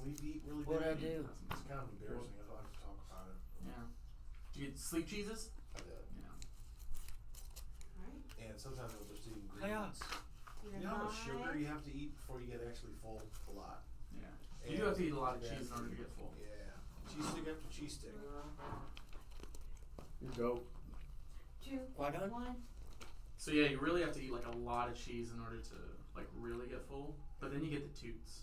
need to eat really What'd I bad. do? It's kind of embarrassing. I don't like to talk about it. Yeah. Do you get sleep cheeses? I did. Yeah. Right. And sometimes I'll just eat ingredients. You know how much sugar you have to eat before you get actually full? A lot. Yeah. And You do have to eat a lot of yeah, cheese in order to get full. Yeah. Cheese stick after cheese stick. You go. 2, Quite done? 1. So yeah, you really have to eat like a lot of cheese in order to like really get full. But then you get the toots.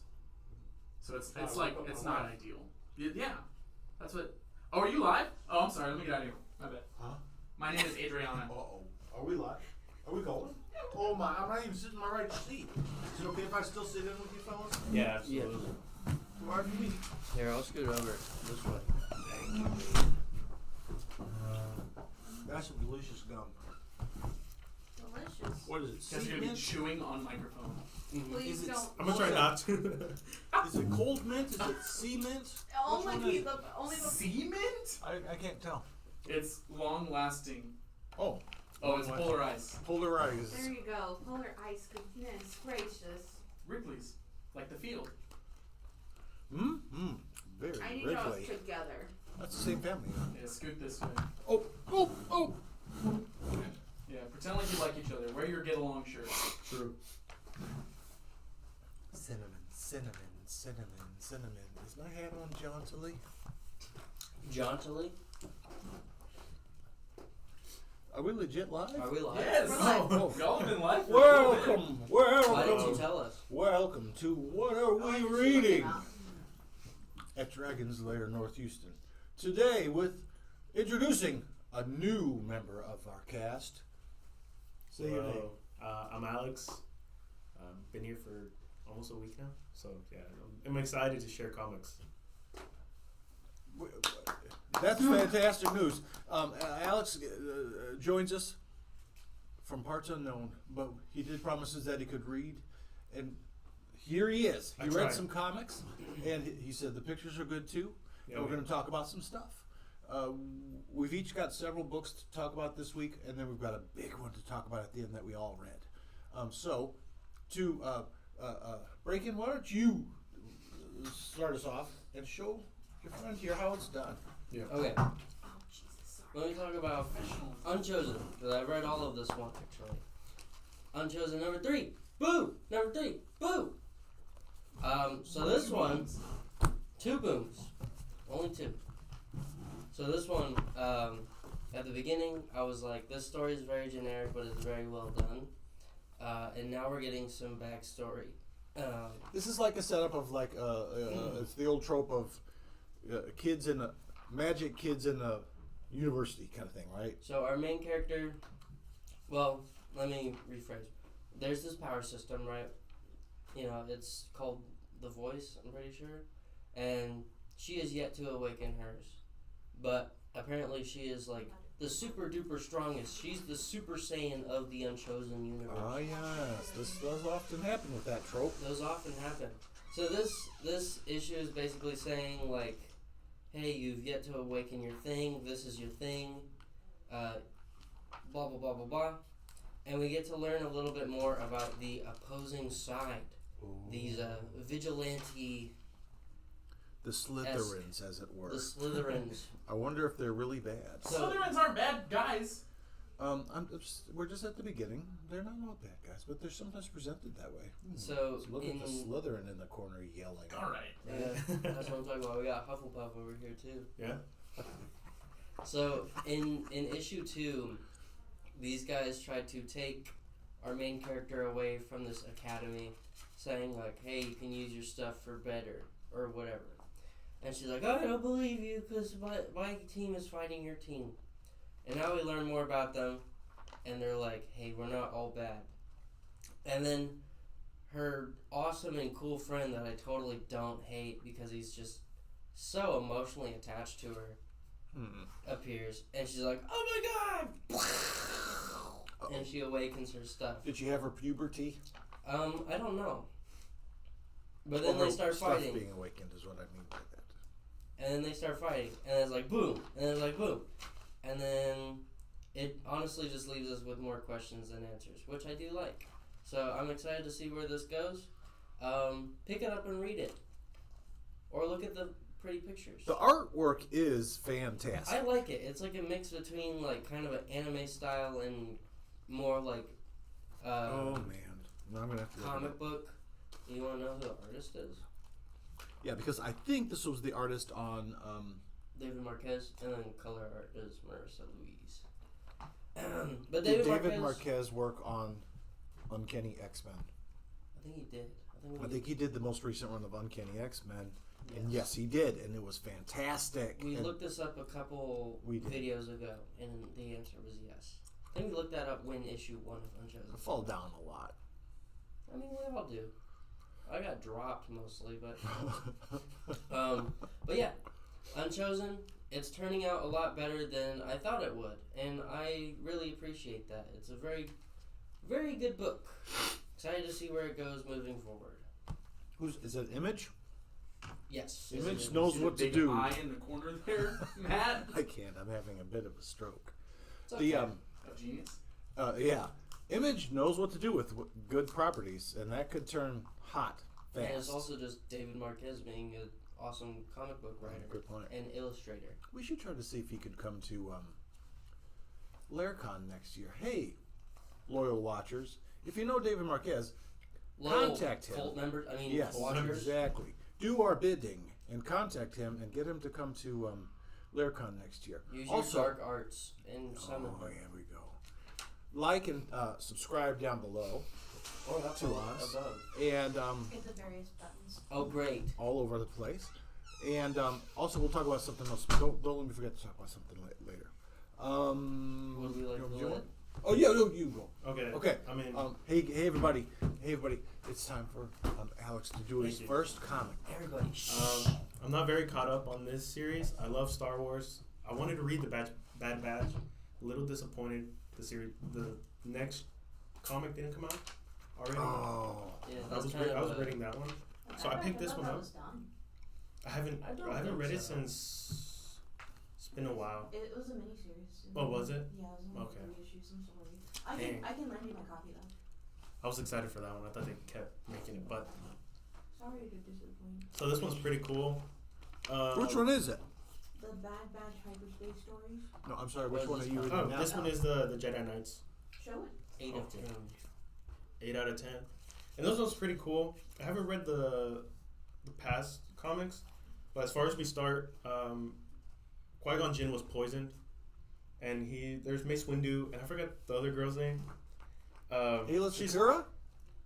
So it's like it's not ideal. Yeah. That's what. Oh, are you live? Oh, I'm sorry. Let me get out of here. My bad. Huh? My name is Adriana. Uh-oh. Are we live? Are we going? Oh my, I'm not even sitting in my right seat. Is it okay if I still sit in with you fellas? Yeah, absolutely. Pardon me. Here, I'll scoot over this way. That's some delicious gum. Delicious. What is it? Guys are Sea gonna be mint? chewing on microphone. Please Is it- don't. I'm gonna try not to. Is it cold mint? Is it sea mint? Only Which one is only the. Cement? I can't tell. It's long lasting. Oh. Oh, it's polar ice. Polar ice. There you go. Polar ice. Goodness gracious. Wrigley's, like the field. Very I need Wrigley. those together. That's the same family. Yeah, scoot this way. Oh. Yeah, pretend like you like each other. Wear your get along shirt. True. Cinnamon. Is my hat on jauntily? Jauntily? Are we legit live? Are we live? Yes. We're live. Oh. Y'all have been live. For Welcome. Why didn't you tell us? Welcome to What Are Oh, I We just Reading? looked it up. At Dragon's Lair, North Houston. Today with introducing a new member of our cast. Say your name. Hello. I'm Alex. Been here for almost a week now, so yeah, I'm excited to share comics. That's fantastic news. Alex joins us from parts unknown, but he did promise us that he could read, and here he is. He I read tried. some comics, and he said the pictures are good too. Yeah, and we're we- going to talk about some stuff. We've each got several books to talk about this week, and then we've got a big one to talk about at the end that we all read. So, to break in, why don't you start us off and show your friend here how it's done? Yeah. Okay, Oh Jesus! Sorry. let me talk about Unchosen, because I read all of this one actually. Unchosen number 3. Boo! Number 3. Boo! So this one, 2 booms. Only 2. So this one, at the beginning, I was like, this story is very generic, but it's very well done. And now we're getting some backstory. This is like a setup of like it's the old trope of kids in a magic kids in a university kind of thing, right? So our main character, well, let me rephrase. There's this power system, right? You know, it's called The Voice, I'm pretty sure. And she is yet to awaken hers. But apparently she is like the super duper strongest. She's the Super Saiyan of the Unchosen universe. Ah, yes. This does often happen with that trope. Those often happen. So this issue is basically saying like, hey, you've yet to awaken your thing. This is your thing. Blah blah blah blah blah. And we get to learn a little bit more about the opposing side. Ooh. These vigilante, The Slytherins, as it were. the Slytherins. I wonder if they're really bad. So- Slytherins aren't bad guys. We're just at the beginning. They're not all bad guys, but they're sometimes presented that way. So Look at in the Slytherin in the corner yelling. All right. that's what I'm talking about. We got Hufflepuff over here too. Yeah. So in issue 2, these guys tried to take our main character away from this academy, saying like, "Hey, you can use your stuff for better or whatever." And she's like, "Oh, I don't believe you because my team is fighting your team." And now we learn more about them, and they're like, "Hey, we're not all bad." And then her awesome and cool friend that I totally don't hate because he's just so emotionally attached to her appears, and she's like, "Oh my god!" And she awakens her stuff. Did you have her puberty? I don't know. But then Or they her start stuff fighting, being awakened is what I mean by that. and then they start fighting, and it's like boom, and it's like boom, and then it honestly just leaves us with more questions than answers, which I do like. So I'm excited to see where this goes. Pick it up and read it. or look at the pretty pictures. The artwork is fantastic. I like it. It's like a mix between like kind of an anime style and more like Oh man, now I'm gonna have to look it comic up. book. You want to know who the artist is? Yeah, because I think this was the artist on. David Marquez, and then color art is Marissa Louise. But Did David, David Marquez, Marquez work on Uncanny X-Men? I think he did. I think he did the most recent run of Uncanny X-Men, and yes, he did, and it was fantastic. We And looked this up a couple We did. videos ago, and the answer was yes. I think we looked that up when issue 1 of Unchosen. I fall down a lot. I mean, we all do. I got dropped mostly, but but yeah, Unchosen. It's turning out a lot better than I thought it would, and I really appreciate that. It's a very, very good book. Excited to see where it goes moving forward. Is it Image? Yes. Image it's- knows See the what to big do. eye in the corner there, Matt. I can't. I'm having a bit of a stroke. it's okay. The A genius. yeah, Image knows what to do with good properties, and that could turn hot fast. And it's also just David Marquez being an awesome comic book writer Good point. and illustrator. We should try to see if he could come to LairCon next year. Hey, loyal watchers, if you know David Marquez, Loyal Contact him. Cult members, I mean, yes, watchers. exactly. Do our bidding and contact him and get him to come to LairCon next year. Use Also, your dark arts and summon oh, them. here we go. Like and subscribe down below, Or up to us. above. and Hit the various buttons. Oh, great. all over the place. And also, we'll talk about something else. Don't let me forget to talk about something later. Would we like you to know, do you it? want- Oh yeah, no, you go. Okay. Okay. I mean, Hey everybody, it's time for Alex to do his Thank you. first comic. Everybody, shh. I'm not very caught up on this series. I love Star Wars. I wanted to read the Bad Batch. A little disappointed. The next comic didn't come out already. Oh, yeah, I that's was kind of reading that one. So I picked this thought one that up. was done. I haven't I don't read think it so. since it's been a while. It was a miniseries. Oh, was it? Yeah, it was only Okay. 3 issues. I'm sorry. Dang. I can lend you my copy though. I was excited for that one. I thought they kept making it, but Sorry to disappoint. so this one's pretty cool. which one is it? The Bad Batch Hyperspace Stories. No, I'm sorry. Which What one are is you this reading Oh, now? this one is the Jedi Knights. Show it. 8 of 10. 8 out of 10. And those ones pretty cool. I haven't read the past comics, but as far as we start, Qui-Gon Jinn was poisoned, and there's Mace Windu, and I forgot the other girl's name. Ayla she's- Secura,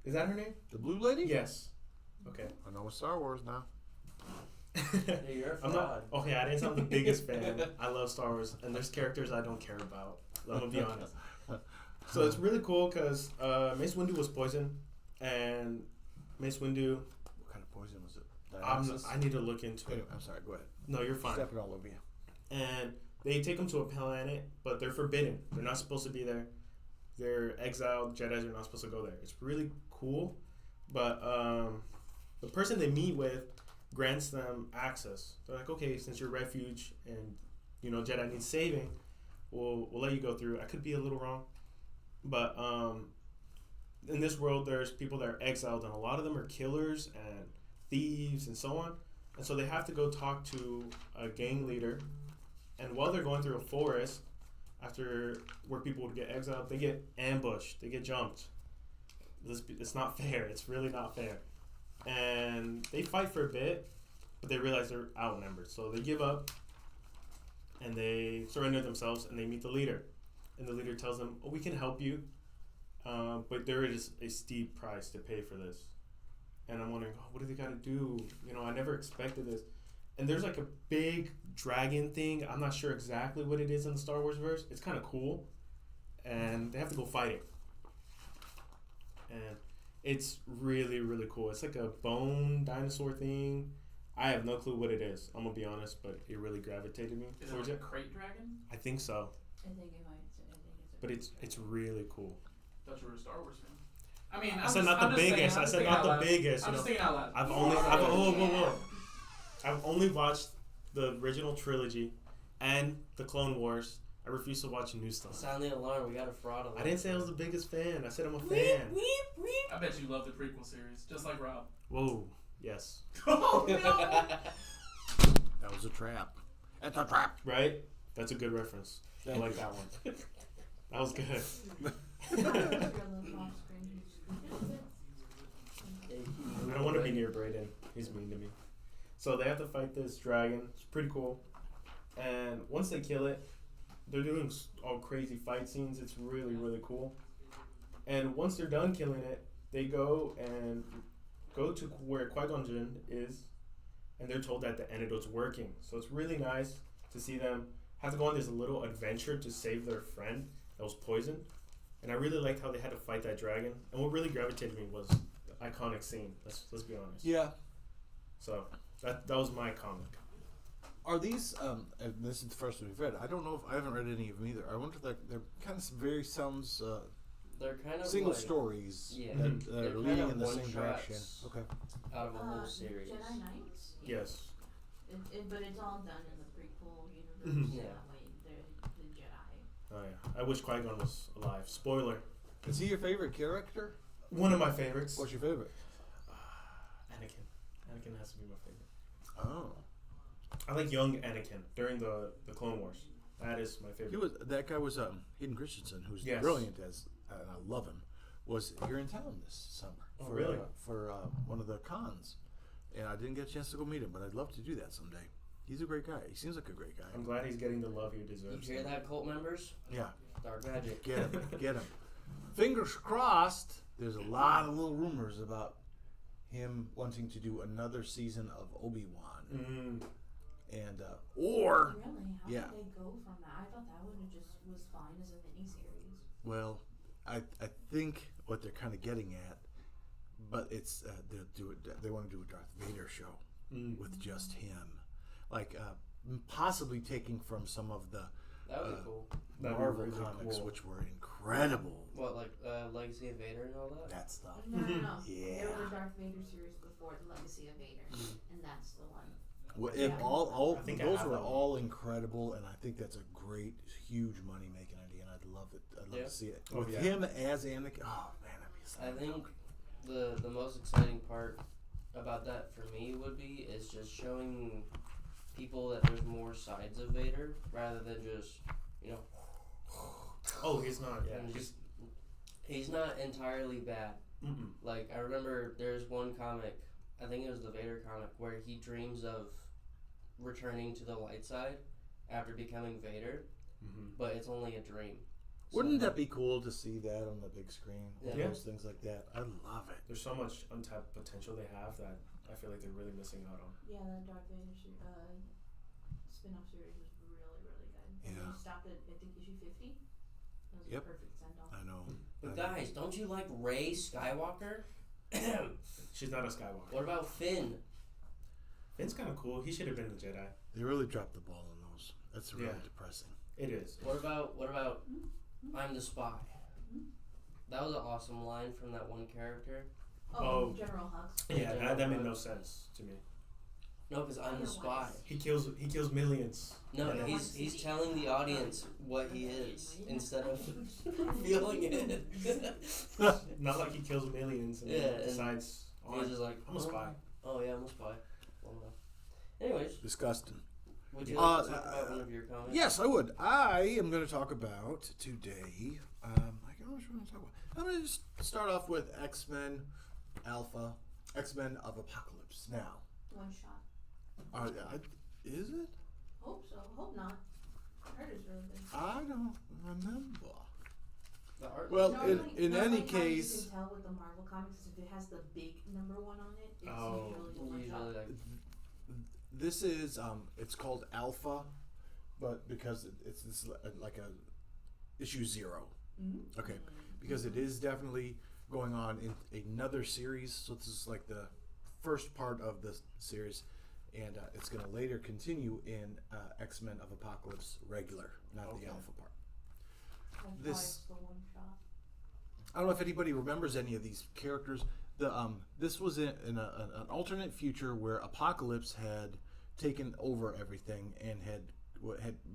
Is that her name? the blue lady. Yes. Okay. I know it's Star Wars now. Hey, you're a I'm not. fraud. Okay, I didn't sound the biggest fan. I love Star Wars, and there's characters I don't care about. I'm gonna be honest. So it's really cool because Mace Windu was poisoned, and Mace Windu. What kind of poison was it? I need to look into Anyway, it. I'm sorry. Go ahead. No, you're fine. Stepping all over you. And they take them to a planet, but they're forbidden. They're not supposed to be there. They're exiled. Jedis are not supposed to go there. It's really cool, but the person they meet with grants them access. They're like, okay, since you're refuge and Jedi needs saving, we'll let you go through. I could be a little wrong, but in this world, there's people that are exiled, and a lot of them are killers and thieves and so on. And so they have to go talk to a gang leader. And while they're going through a forest, after where people would get exiled, they get ambushed. They get jumped. It's not fair. It's really not fair. And they fight for a bit, but they realize they're outnumbered. So they give up, and they surrender themselves, and they meet the leader. And the leader tells them, "Oh, we can help you, but there is a steep price to pay for this." And I'm wondering, what do they got to do? I never expected this. And there's like a big dragon thing. I'm not sure exactly what it is in the Star Wars verse. It's kind of cool. And they have to go fight it. And it's really, really cool. It's like a bone dinosaur thing. I have no clue what it is. I'm going to be honest, but it really gravitated me Is it towards like it. a crate dragon? I think so. I think it might. I think it's. But it's really cool. Thought you were a Star Wars fan. I mean, I said not the biggest. I said not the biggest. I'm just thinking out loud. I've only watched the original trilogy and the Clone Wars. I refuse to watch new stuff. Sound the alarm. We got a fraud alert. I didn't say I was the biggest fan. I said I'm a fan. I bet you love the prequel series, just like Rob. Whoa, Yes. Oh no! That was a trap. That's a trap. Right? That's a good reference. I like that one. That was good. I don't want to be near Brayden. He's mean to me. So they have to fight this dragon. It's pretty cool. And once they kill it, they're doing all crazy fight scenes. It's really, really cool. And once they're done killing it, they go to where Qui-Gon Jinn is, and they're told that the antidote's working. So it's really nice to see them have to go on this little adventure to save their friend that was poisoned. And I really liked how they had to fight that dragon. And what really gravitated me was the iconic scene. Let's be honest. Yeah. So that was my comic. Are these? And this is the first one we've read. I don't know if I haven't read any of them either. I wonder if they're kind of very sounds They're kind of single like, stories Yeah. that They're are kind leading of in the same one-shots. direction. Okay. out of a whole series. Jedi Knights? Yes. But it's all done in the prequel universe. Mhm. So Yeah. that way the Jedi. Oh yeah. I wish Qui-Gon was alive. Spoiler. Is he your favorite character? One of my favorites. What's your favorite? Anakin. Anakin has to be my favorite. Oh, I like young Anakin during the Clone Wars. That is my favorite. that guy was Hayden Christensen, who's Yes. brilliant as, and I love him. Was here in town this summer Oh, for really? for one of the cons, and I didn't get a chance to go meet him, but I'd love to do that someday. He's a great guy. He seems like a great guy. I'm glad he's getting the love he You deserves. hear that, cult members? Yeah, Dark magic. get him, get him. Fingers crossed. There's a lot of little rumors about him wanting to do another season of Obi-Wan, Mm. and or Really? How yeah. did they go from that? I thought that would have just was fine as a miniseries. well, I think what they're kind of getting at, but it's they want to do a Darth Vader show with just him, like possibly taking from some of the That would be cool. That'd be Marvel really comics, cool. which were incredible. What, like Legacy of Vader and all that? That stuff. No. Yeah. There was a Darth Vader series before the Legacy of Vader, and that's the one. Well, Yeah. all I think I those have were that one. all incredible, and I think that's a great, huge money making idea, and I'd love it. I'd love Yeah. to see it Oh, with yeah. him as Anakin. Oh man, that'd be so I think dope. the most exciting part about that for me would be is just showing people that there's more sides of Vader rather than just, you know, Oh, he's not. Yeah. and just he's not entirely bad. Mm-mm. Like I remember there's one comic, I think it was the Vader comic, where he dreams of returning to the light side after becoming Vader, Mm-hmm. but it's only a dream. Wouldn't that be cool to see that on the big screen? Yeah. Those things like that. I love it. There's so much untapped potential they have that I feel like they're really missing out on. Yeah, that Darth Vader spin-off series was really, really good. And Yeah. they stopped at I think issue 50. That was Yep. a perfect send-off. I know. But guys, don't you like Rey Skywalker? She's not a Skywalker. What about Finn? Finn's kind of cool. He should have been a Jedi. They really dropped the ball on those. That's really Yeah. depressing. It is. What about I'm the spy? That was an awesome line from that one character. Oh. General Hux. Yeah, Yeah. that made no sense to me. No, because I'm the spy. He kills millions. No, Yeah. he's telling the audience what he is instead of feeling it. Not like he kills millions and Yeah, then and decides, oh, He's just like, I'm a spy. Oh yeah, I'm a spy. Well, no. Anyways, Disgusting. would you like to talk about uh, one of your comics? Yes, I would. I am going to talk about today. I don't know what I'm going to talk about. I'm going to just start off with X-Men Alpha, X-Men of Apocalypse. Now, One shot. is it? Hope so. Hope not. I heard it's really good. I don't remember. The art. Well, Normally- in normally any how case, you can tell with the Marvel comics is if it has the big number one on it, it's Oh. usually the one shot. usually like this is it's called Alpha, but because it's like a issue 0. Mm-hmm. Okay, because it is definitely going on in another series. So this is like the first part of the series, and it's going to later continue in X-Men of Apocalypse regular, not Okay. the Alpha part. That's why This- it's the one shot. I don't know if anybody remembers any of these characters. This was in an alternate future where Apocalypse had taken over everything and had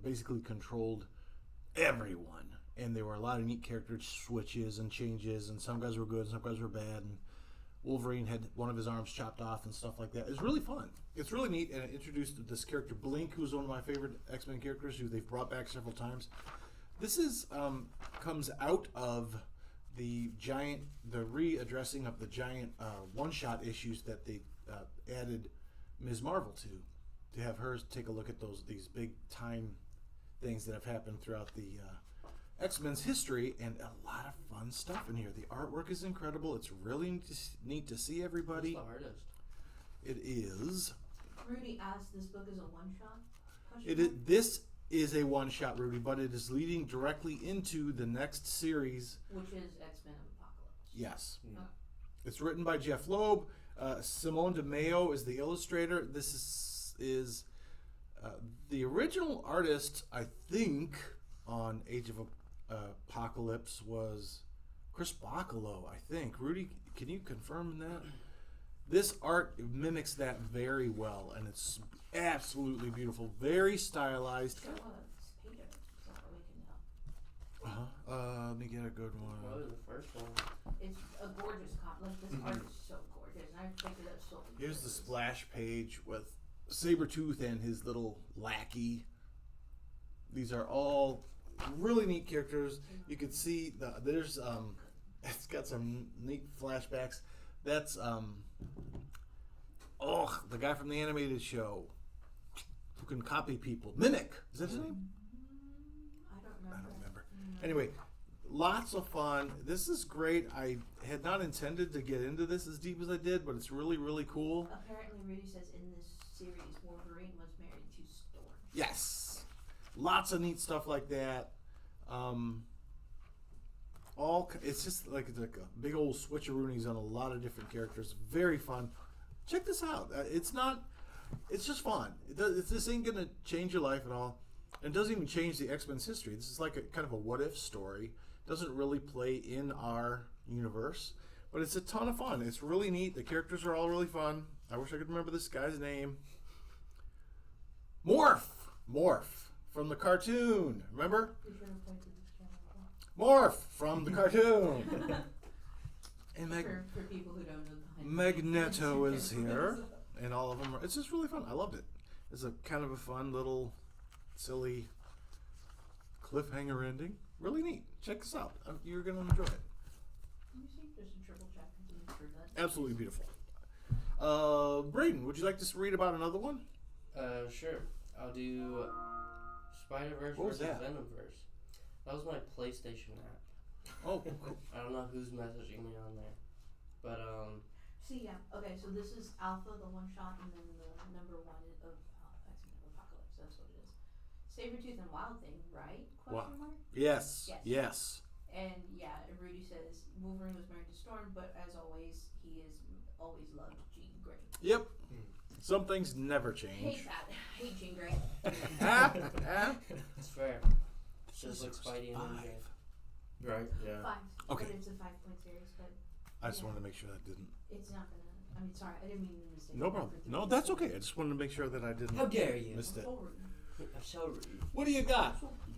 basically controlled everyone. And there were a lot of neat character switches and changes, and some guys were good, some guys were bad, and Wolverine had one of his arms chopped off and stuff like that. It's really fun. It's really neat, and it introduced this character Blink, who's one of my favorite X-Men characters, who they've brought back several times. This is comes out of the readdressing of the giant one-shot issues that they added Ms. Marvel to have her take a look at these big time things that have happened throughout the X-Men's history, and a lot of fun stuff in here. The artwork is incredible. It's really neat to see everybody. Who's the artist? It is. Rudy asked, this book is a one-shot? This is a one-shot, Rudy, but it is leading directly into the next series. Which is X-Men of Apocalypse. Yes. Yeah. It's written by Jeff Loeb. Simone DeMeo is the illustrator. This is the original artist, I think, on Age of Apocalypse was Chris Bacalo, I think. Rudy, can you confirm that? This art mimics that very well, and it's absolutely beautiful. Very stylized. So, Spader, so that we can know. Let me get a good one. Probably the first one. It's a gorgeous like this art is so gorgeous, and I picked it up so many Here's the times. splash page with Sabretooth and his little lackey. These are all really neat characters. You can see there's it's got some neat flashbacks. That's the guy from the animated show who can copy people. Mimic. Is that his name? I don't I remember. don't remember. Mm. Anyway, lots of fun. This is great. I had not intended to get into this as deep as I did, but it's really, really cool. Apparently, Rudy says in this series, Wolverine was married to Storm. Yes. Lots of neat stuff like that. It's just like a big old switcheroonies on a lot of different characters. Very fun. Check this out. It's just fun. This ain't gonna change your life at all. And it doesn't even change the X-Men's history. This is like a kind of a what-if story. Doesn't really play in our universe, but it's a ton of fun. It's really neat. The characters are all really fun. I wish I could remember this guy's name. Morph from the cartoon. Remember? We should have pointed this channel out. Morph from the cartoon. And For people who don't know behind Magneto is here, and all of them. It's just really fun. I loved it. It's a kind of a fun little, silly cliffhanger ending. Really neat. Check this out. You're gonna enjoy it. Can you see just a triple check and make sure that Absolutely beautiful. Braden, would you like to read about another one? Sure. I'll do Spider-Verse What was versus that? Venomverse. That was my PlayStation app. Oh, cool. I don't know who's messaging me on there, but See, yeah. Okay, so this is Alpha, the one shot, and then the number one of X-Men Apocalypse. That's what it is. Sabretooth and Wild Thing, right? Question mark? Yes. Yes. Yes. And yeah, and Rudy says Wolverine was married to Storm, but as always, he is always loved Jean Grey. Yep. Some things never Hate change. that. Hate Jean Grey. it's fair. It's just like Spidey and MJ. Right? Yeah. 5. Okay. But it's a 5-point series, but I just wanted to make sure that didn't. it's not gonna. I mean, sorry, I didn't mean to mistake. No problem. No, that's okay. I just wanted to make sure that I didn't How dare you? miss it. I'm so rude. What do you got?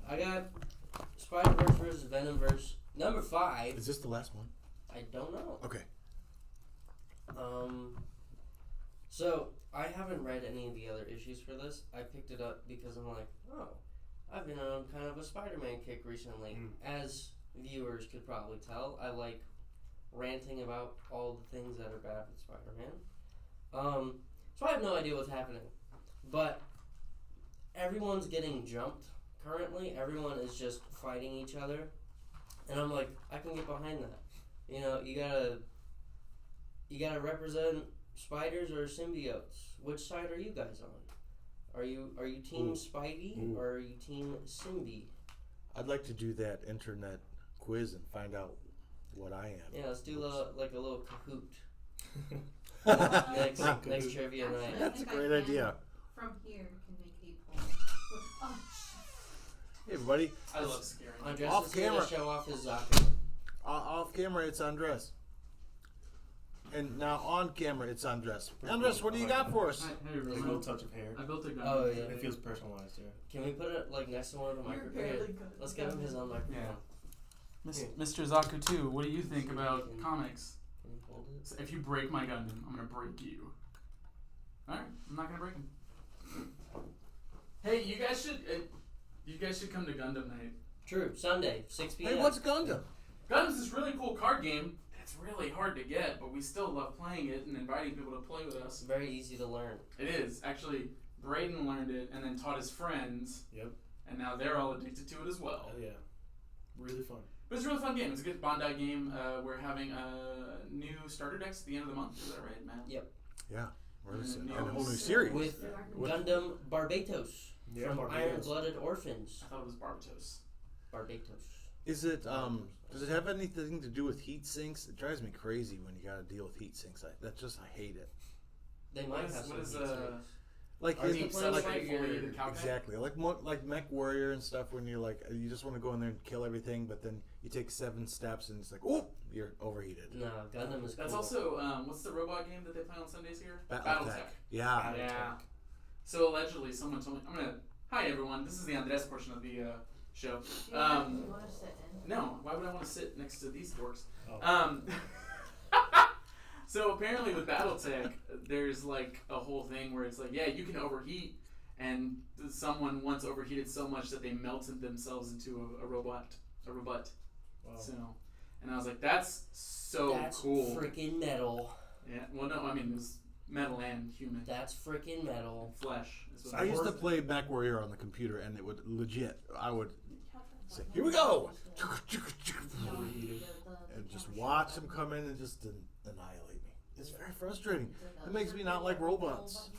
I got Spider-Verse versus Venomverse number 5. Is this the last one? I don't know. Okay. So I haven't read any of the other issues for this. I picked it up because I'm like, oh, I've been on kind of a Spider-Man kick recently. As viewers could probably tell, I like ranting about all the things that are bad with Spider-Man. So I have no idea what's happening, but everyone's getting jumped currently. Everyone is just fighting each other, and I'm like, I can get behind that. You know, you gotta represent spiders or symbiotes. Which side are you guys on? Are you team Spidey or are you team Symbi? I'd like to do that internet quiz and find out what I am. Yeah, let's do a little Kahoot That's next trivia night. a great idea. From here, can make 8 points. Oh, Hey everybody, I love scaring. Andres Off is gonna camera. show off his Zaku. off camera it's Andres. And now on camera it's Andres. Andres, what do you got for us? Hey, There's a Roman, little touch of hair. I built a gun. Oh, yeah. It feels personalized, yeah. Can we put it like next to one of the You're microphones? barely good. Let's give him his own microphone. Mr. Zaku 2, what do you think about comics? Can you hold it? So if you break my Gundam, I'm gonna break you. All right, I'm not gonna break him. Hey, you guys should come to Gundam night. True. Sunday, 6 p.m. Hey, what's Gundam? Gundam's this really cool card game. It's really hard to get, but we still love playing it and inviting people to play with us. Very easy to learn. It is. Actually, Braden learned it and then taught his friends. Yep. And now they're all addicted to it as well. Oh yeah. Really fun. But it's a really fun game. It's a good Bandai game. We're having new starter decks at the end of the month. Is that right, Matt? Yep. Yeah. We're And and a whole new news. series. With With- Gundam Barbatos Yeah, from Barbatos. Iron-Blooded Orphans. I thought it was Barbatos. Barbatos. Is it does it have anything to do with heat sinks? It drives me crazy when you got to deal with heat sinks. I hate it. They What might is- have some what is, heat sinks. Like Are it's you Deep playing substrate like foliated Calcite? exactly like Mech Warrior and stuff when you're like you just want to go in there and kill everything, but then you take 7 steps and it's like oh you're overheated. No, Gundam is That's cool. also what's the robot game that they play on Sundays here? Battletech. Yeah. Yeah. So allegedly, someone told me. Hi everyone. This is the Andres portion of the show. You want to sit in? No, why would I want to sit next to these dorks? Oh. So apparently with BattleTech, there's like a whole thing where it's like, yeah, you can overheat, and someone once overheated so much that they melted themselves into a robot. Wow. So, and I was like, that's so That's cool. freaking metal. Yeah. Well, no, I mean it was metal and human That's freaking metal. flesh. Is what I it used to was. play Mech Warrior on the computer and it would legit I would say, here we go, and just watch them come in and just annihilate me. It's very frustrating. It makes me not like robots.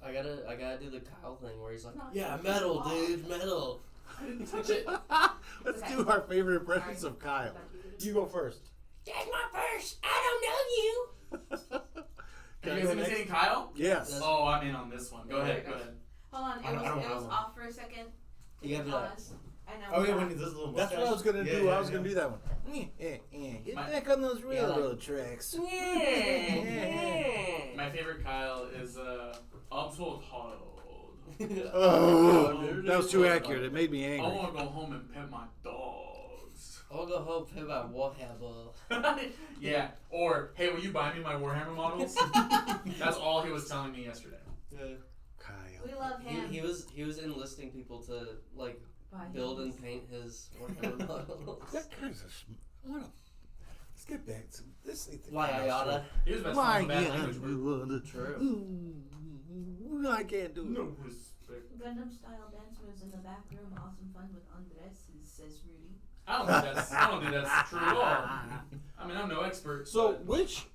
I gotta do the Kyle thing where he's like, yeah, metal, dude, metal. I didn't touch it. Let's do our favorite impressions of Kyle. You go first. That's my first. I don't know you. Are Can I you go guys next? imitating Kyle? Yes. Oh, I'm in on this one. Go ahead. Go ahead. Hold on, I don't it was know. off for a second. You gotta be like, Pause. I know. Oh yeah, when he does a little That's what I was gonna mustache. do. Yeah, I was gonna yeah. do that one. Get My- back on those railroad like- tracks. My favorite Kyle is I'm so tired. Oh, that was too accurate. It made me I angry. want to go home and pet my dogs. I'll go home pay my Warhammer. Yeah. Or hey, will you buy me my Warhammer models? That's all he was telling me yesterday. Kyle. We love him. He was enlisting people to like By build him. and paint his Warhammer models. That guy's what a. Let's get back to this. ain't the Why Kyle Ayada? show. He was best Why friends with bad yeah, language. we wanna- True. Ooh, I can't do it. No respect. Gundam style dance moves in the back room. Awesome fun with Andres, says Rudy. I don't think that's true at all. I mean, I'm no expert. So but which,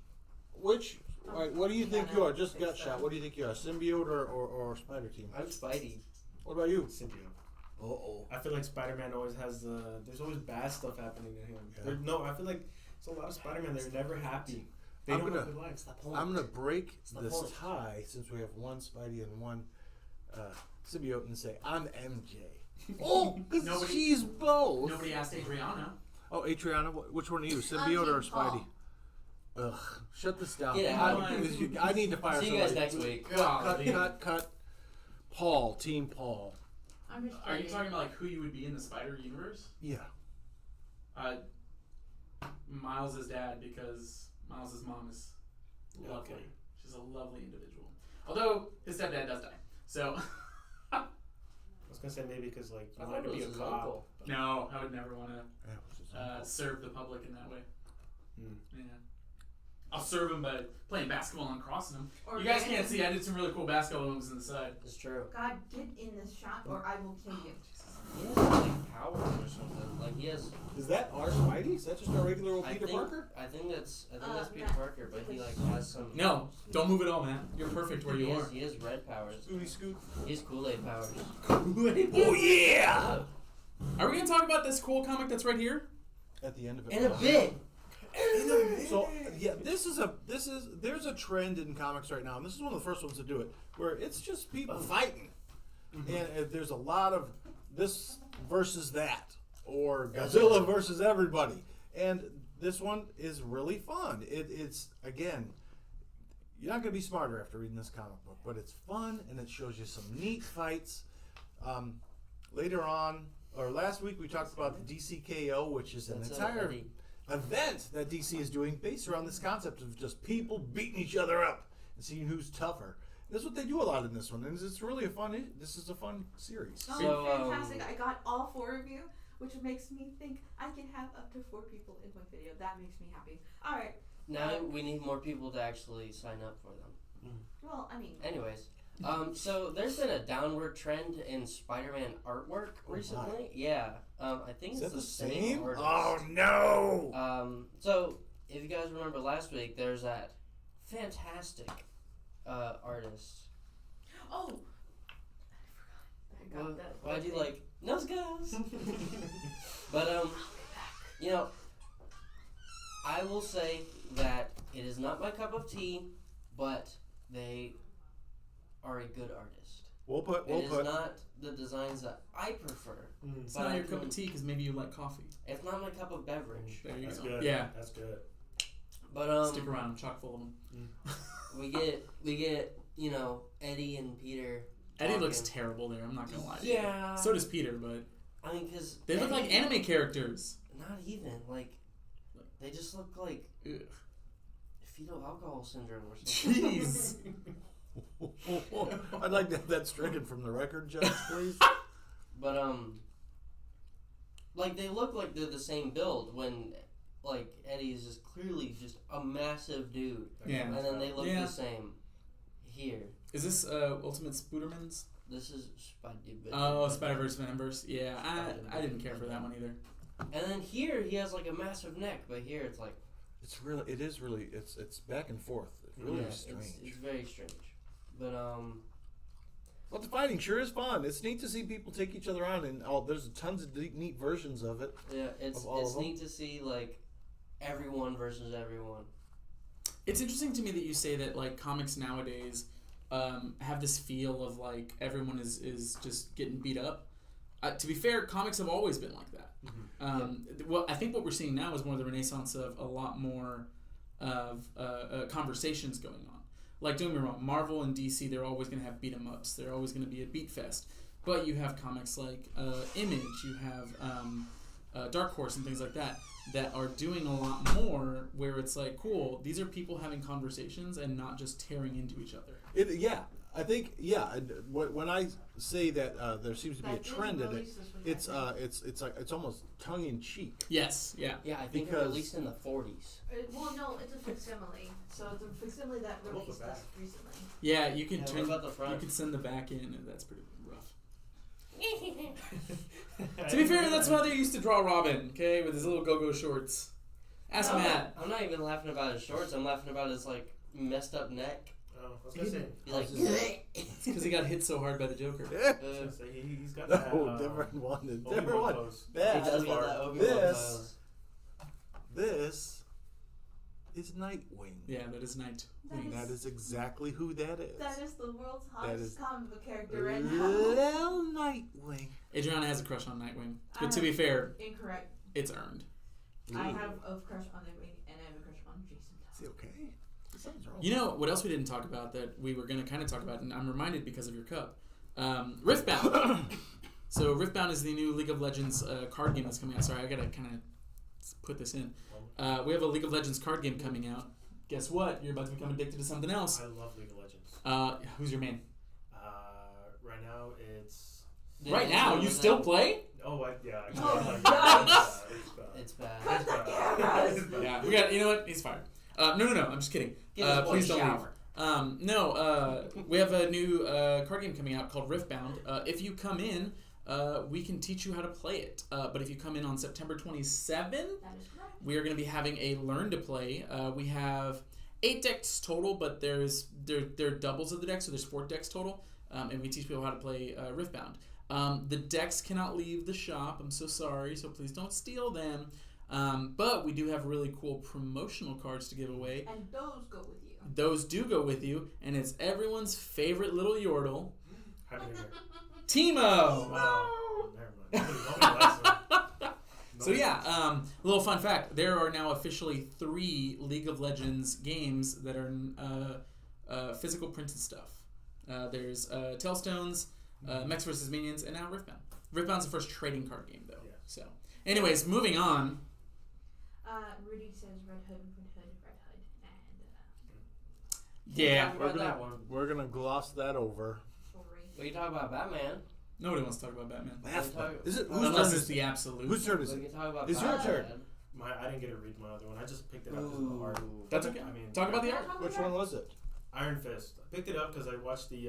all right, what do you think you are? Just gut shot. What do you think you are? Symbiote or Spider Team? I'm Spidey. What about you? Symbiote. Oh. I feel like Spider-Man always has there's always bad stuff happening to him. Yeah. I feel like there's a lot of Spider-Man. They're never happy. They I'm don't gonna- have good lives. It's the point. I'm gonna break the this point. tie since we have one Spidey and one symbiote and say I'm MJ. Oh, because Nobody- she's both. nobody asked Adriana. Oh, Adriana, which one are you? Symbiote or Team Paul. Spidey? Ugh, shut this down. Get out. I need to fire See you guys somebody. next week. Golly. Cut. Paul, Team Paul. I'm just Are you kidding. talking about like who you would be in the Spider Universe? Yeah. Miles' dad, because Miles' mom is lovely. Okay. She's a lovely individual. Although his stepdad does die. So I was gonna say maybe because like I you thought wanted to it be was a his cop. uncle. but- no, I would never want to Yeah, which is uncle. serve the public in that way. Hmm. Yeah. I'll serve him by playing basketball and crossing him. Or You guys random- can't see, I did some really cool basketball moves on the side. It's true. God, get in this shot or I will kill you. He has like powers or something. Like he has. Is that our Spidey? Is that just our regular old I Peter think, Parker? I think that's Peter Matt, Parker, but he like has some. No, don't move at all, man. You're perfect where you are. He has red powers. Scooty Scoot. He has Kool-Aid powers. Oh yeah! Are we gonna talk about this cool comic that's right here? At the end of it. In a bit. So yeah, there's a trend in comics right now, and this is one of the first ones to do it, where it's just people fighting, and there's a lot of this versus that, or Godzilla versus everybody, and this one is really fun. It's again, you're not gonna be smarter after reading this comic book, but it's fun and it shows you some neat fights. Later on, or last week, we talked about the DCKO, which is an That's entire. Eddie. event that DC is doing based around this concept of just people beating each other up and seeing who's tougher. That's what they do a lot in this one, and it's really a fun. This is a fun series. Oh, So, fantastic! I got all 4 of you, which makes me think I can have up to 4 people in one video. That makes me happy. All right. Now we need more people to actually sign up for them. Well, I mean, Anyways, so there's been a downward trend in Spider-Man artwork recently. Yeah, I think Is it's that the the same same? artist. Oh no! So if you guys remember last week, there's that fantastic artist. oh, I forgot. I got that. Why'd you like nose guys? But you know, I will say that it is not my cup of tea, but they are a good artist. We'll put. It is not the designs that I prefer. It's But not I your cup can- of tea because maybe you like coffee. It's not my cup of beverage. There you That's go. good. Yeah. That's good. But Stick around. I'm chock full of them. we get you know Eddie and Peter. Eddie looks talking. terrible there. I'm not gonna lie. to you. Yeah. So does Peter, but I mean, because they look like anime characters. Not even like they just look like Ugh. fetal alcohol syndrome or something. Jeez. I'd like to have that stricken from the record, Judge, please. But like they look like they're the same build when like Eddie is just clearly just a massive dude, Yeah. and then they look Yeah. the same here. Is this Ultimate Spoodermans? This is Spider-Man. Oh, Spider-Verse, Venomverse. Yeah, I didn't care for that one either. And then here he has like a massive neck, but here it's like It's back and forth. It's really yeah, strange. It's very strange. But But the fighting sure is fun. It's neat to see people take each other on, and there's tons of neat versions of it. yeah, it's Of all of them? neat to see like everyone versus everyone. It's interesting to me that you say that like comics nowadays have this feel of like everyone is just getting beat up. To be fair, comics have always been like that. Well, I think what we're seeing now is more the renaissance of a lot more of conversations going on. Like, don't get me wrong, Marvel and DC, they're always going to have beat 'em ups. They're always going to be a beat fest. But you have comics like Image, you have Dark Horse and things like that are doing a lot more where it's like, cool, these are people having conversations and not just tearing into each other. I think when I say that there seems to be a trend in it, it's almost tongue in cheek. Yes, yeah. Yeah, I think it Because- released in the 40s. Well, no, it's a facsimile. So it's a facsimile that released this recently. Yeah, you can Yeah, what turn. about the front? You can send the back in, and that's pretty rough. To be fair, that's how they used to draw Robin. Okay, with his little go-go shorts. Ask No, Matt. I'm not even laughing about his shorts. I'm laughing about his like messed up neck. Oh, I was gonna say. He's like, It's because he got hit so hard by the Joker. He's got that. Different one. Obi-Wan Different one. pose. he does get that Obi-Wan This- pose. This is Nightwing. Yeah, that is Night. That That is exactly who that is. That is the world's is hottest comic book character right now. Little Nightwing. Adriana has a crush on Nightwing, but to be fair, Incorrect. it's earned. I have a crush on Nightwing and I have a crush on Jason Is he Todd. okay? Something's wrong. You know what else we didn't talk about that we were going to kind of talk about, and I'm reminded because of your cup. Riftbound. So Riftbound is the new League of Legends card game that's coming out. Sorry, I gotta kind of put this in. We have a League of Legends card game coming out. Guess what? You're about to become addicted to something else. I love League of Legends. Who's your main? Right now it's. Right now, you still play? Oh, yeah. Oh, Yikes! It's bad. Cut the cameras! Yeah, we got. You know what? He's fired. No. I'm just kidding. Give this boy Please a don't shower. leave. We have a new card game coming out called Riftbound. If you come in, we can teach you how to play it. But if you come in on September 27th, That is correct. we are going to be having a learn to play. We have 8 decks total, but they're doubles of the deck, so there's 4 decks total. And we teach people how to play Riftbound. The decks cannot leave the shop. I'm so sorry, so please don't steal them. But we do have really cool promotional cards to give away. And those go with you. Those do go with you, and it's everyone's favorite little Yordle, Happy New Year. Timo. Oh, never mind. Nobody likes him. So yeah, a little fun fact: there are now officially 3 League of Legends games that are physical printed stuff. There's Tellstones, Mechs vs. Minions, and now Riftbound. Riftbound's the first trading card game, though. Yeah. So, anyways, moving on. Rudy says Red Hood, and Yeah, We're about that one. We're gonna gloss that over. Chivalry. We can talk about Batman. Nobody wants to talk about Batman. Is it Unless whose Unless turn it's is the absolute. whose turn is We it? can talk about It's your Batman. turn. I didn't get to read my other one. I just picked it up because of the art. That's okay. I mean, Talk about the Can I art. talk Which about one was it? Iron Fist. I picked it up because I watched the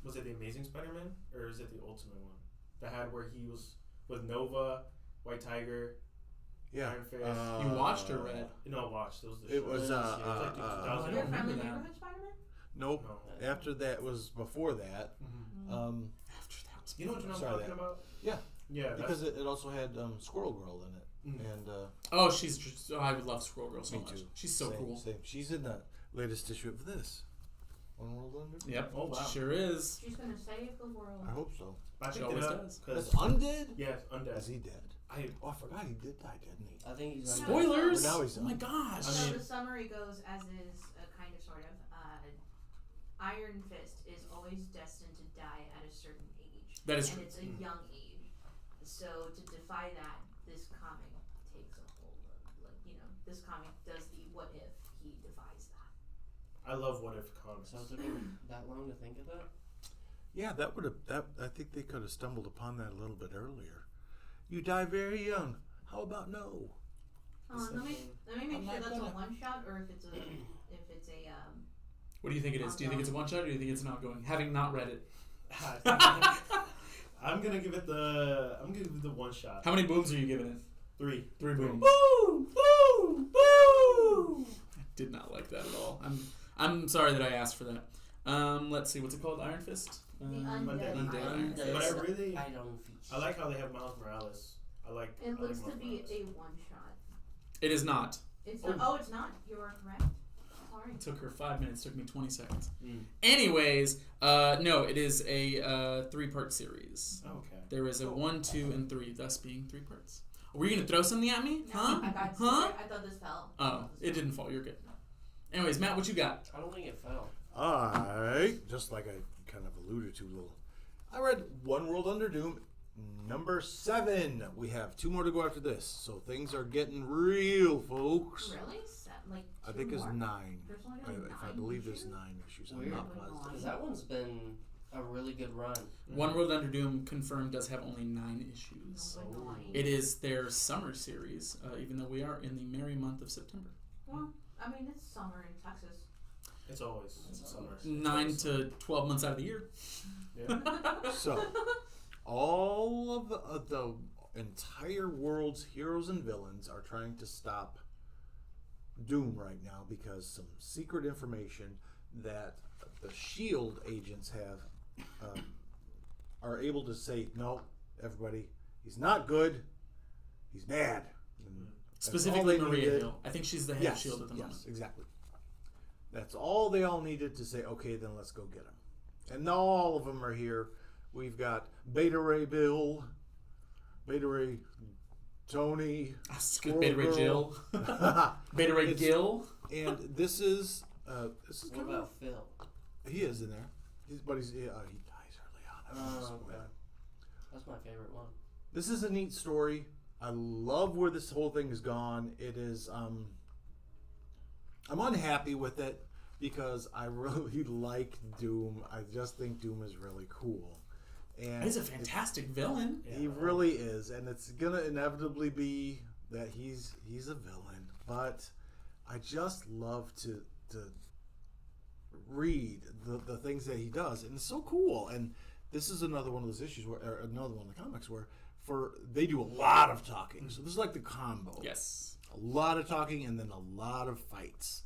was it the Amazing Spider-Man or is it the Ultimate one? That had where he was with Nova, White Tiger, Yeah. Iron Fist. You watched or read? No, watched. Those. The It was shorts. It was like 2000. Your remember friendly that. neighborhood Spider-Man? Nope. No. After that was before that. Mm-hmm. After that was You know what I'm Sorry, talking that- about? Yeah. Yeah. Because it also had Squirrel Girl in it, Mm. and Oh, she's just, I would love Squirrel Girl so Me much. too. She's so same, cool. Same. She's in the latest issue of this. One World Under. Yep. Oh, wow. She sure is. She's gonna save the world. I hope so. I She picked it always up does. because That's Undead. yes, Undead. Is he dead? I Oh, I forgot he did die, didn't he? I think he's on Spoilers! But now he's Oh my on. gosh. I So mean- the summary goes as is, kind of, sort of. Iron Fist is always destined to die at a certain age. That is and true. it's a young age. So to defy that, this comic takes a whole, this comic does the what if he defies that. I love What If comics. So it took him that long to think of that? Yeah, that would have. That I think they could have stumbled upon that a little bit earlier. You die very young. How about no? Let me make I'm sure not that's gonna- a one shot or if it's a What do you think it is? Do you think it's a one shot or do you think it's an ongoing? Having not read it. I'm gonna give it the one shot. How many booms are you giving it? 3. 3 booms. Boo! Boo! Boo! I did not like that at all. I'm sorry that I asked for that. Let's see, what's it called? Iron Fist? Undead Undead Iron Fist. But I I like how they have Miles Morales. It looks to Miles be Morales. a one shot. It is not. It's not. Oh, it's not. You are correct. Sorry. It took her 5 minutes. Took me 20 seconds. Mm. Anyways, no, it is a 3-part series. Okay. There is a 1, 2, and 3, thus being 3 parts. Were you gonna throw something at me? No, Huh? I got Huh? I thought this fell. Oh, it didn't fall. You're good. Anyways, Matt, what you got? I don't think it fell. Just like I kind of alluded to a little. I read One World Under Doom, number 7. We have 2 more to go after this, so things are getting real, folks. Really? Like I think two it's more? 9. There's only been If I 9 believe it's issues? 9 issues. I'm Weird. not positive. Because that one's been a really good run. One World Under Doom confirmed does have only 9 issues. Oh my God. It is their summer series, even though we are in the merry month of September. Well, I mean, it's summer in Texas. It's always summer. 9 to 12 months out of the year. Yeah. So, all of the entire world's heroes and villains are trying to stop Doom right now because some secret information that the SHIELD agents have are able to say, no, everybody, he's not good, he's bad. And that's all Specifically they Maria needed. Hill. I think she's the head of S.H.I.E.L.D. at the moment. Yes, exactly. That's all they all needed to say, okay, then let's go get him. And all of them are here. We've got Beta Ray Bill, Beta Ray Tony, Beta Ray Girl. Jill. Beta Ray It's- Gill. and this is What kind about of, Phil? he is in there. He dies early on. I Oh, spoil okay. that. That's my favorite one. This is a neat story. I love where this whole thing has gone. It is. I'm unhappy with it because I really like Doom. I just think Doom is really cool, and He's a fantastic villain. he really is, and it's gonna inevitably be that he's a villain. But I just love to read the things that he does, and it's so cool. And this is another one of those issues where, or another one of the comics where they do a lot of talking. So this is like the combo. Yes. A lot of talking and then a lot of fights.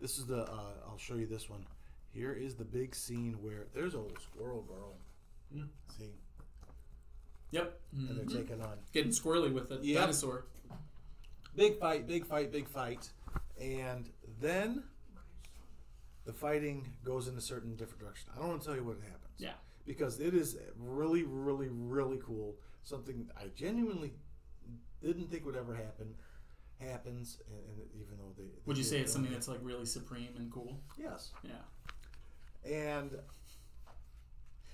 This is the I'll show you this one. Here is the big scene where there's old Squirrel Girl. See, Yep. and they're Mhm. taking on Getting squirrely with the Yep. dinosaur. big fight, and then the fighting goes in a certain different direction. I don't want to tell you what happens. Yeah. Because it is really, really, really cool. Something I genuinely didn't think would ever happen happens, and even though they Would you did, say it's something that's like really supreme and cool? yes, Yeah. and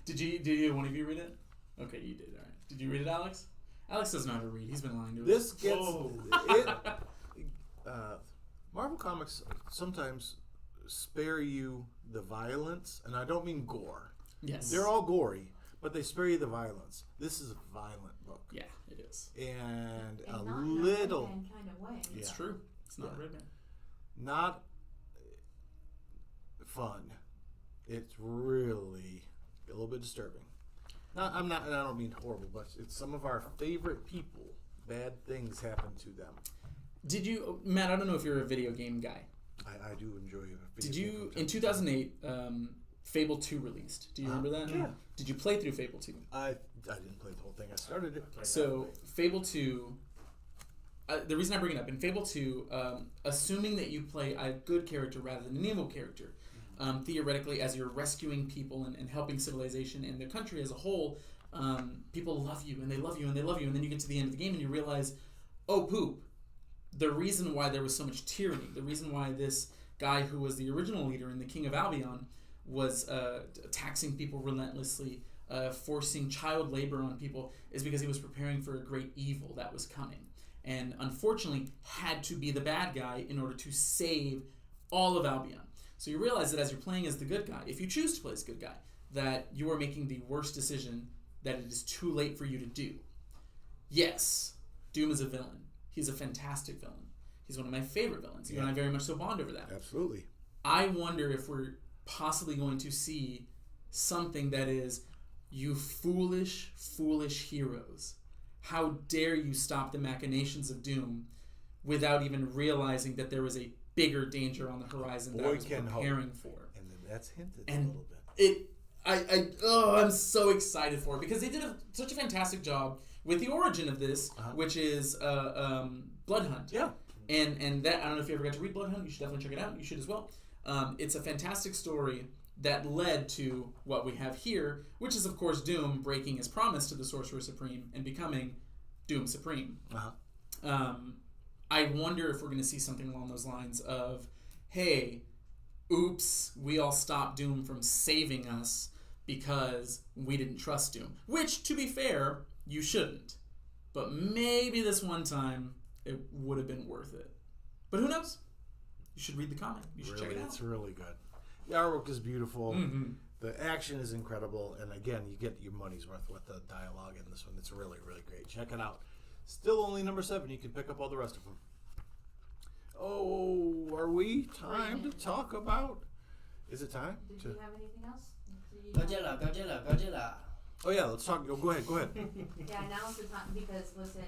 Did one of you read it? Okay, you did. All right. Did you read it, Alex? Alex doesn't know how to read. He's been lying to us. this gets Whoa. it. Marvel Comics sometimes spare you the violence, and I don't mean gore. Yes. They're all gory, but they spare you the violence. This is a violent book. Yeah, it is. And a not in a little, Batman kind of way. It's Yeah. true. It's not Yeah. Red Man. not fun. It's really a little bit disturbing. And I don't mean horrible, but it's some of our favorite people. Bad things happen to them. Did you, Matt? I don't know if you're a video game guy. I do enjoy it. Did you in 2008? Fable 2 released. Do you remember that? Yeah. Did you play through Fable 2? I didn't play the whole thing. I started it. So Fable 2. The reason I bring it up in Fable 2, assuming that you play a good character rather than an evil character, theoretically, as you're rescuing people and helping civilization and the country as a whole, people love you and they love you and they love you, and then you get to the end of the game and you realize, oh poop, the reason why there was so much tyranny, the reason why this guy who was the original leader and the king of Albion was taxing people relentlessly, forcing child labor on people, is because he was preparing for a great evil that was coming. And unfortunately had to be the bad guy in order to save all of Albion. So you realize that as you're playing as the good guy, if you choose to play as the good guy, that you are making the worst decision that it is too late for you to do. Yes, Doom is a villain. He's a fantastic villain. He's one of my favorite villains. You and I very much so bond over that. Absolutely. I wonder if we're possibly going to see something that is, you foolish, foolish heroes. How dare you stop the machinations of Doom without even realizing that there was a bigger danger on the horizon that I was preparing for. And then that's hinted And a little bit. I'm so excited for it because they did such a fantastic job with the origin of this, which is Blood Hunt. Yeah. And that, I don't know if you ever got to read Blood Hunt. You should definitely check it out. You should as well. It's a fantastic story that led to what we have here, which is, of course, Doom breaking his promise to the Sorcerer Supreme and becoming Doom Supreme. I wonder if we're going to see something along those lines of, hey, oops, we all stopped Doom from saving us because we didn't trust Doom. Which, to be fair, you shouldn't. But maybe this one time it would have been worth it. But who knows? You should read the comic. You should check it out. It's really good. The artwork is beautiful. Mm-hmm. The action is incredible. And again, you get your money's worth with the dialogue in this one. It's really, really great. Check it out. Still only number 7. You can pick up all the rest of them. Oh, are we time to talk about? Is it time? Did to, you have anything else? Did you Godzilla. oh yeah, let's talk. Oh, go ahead. Yeah, now's the time because listen,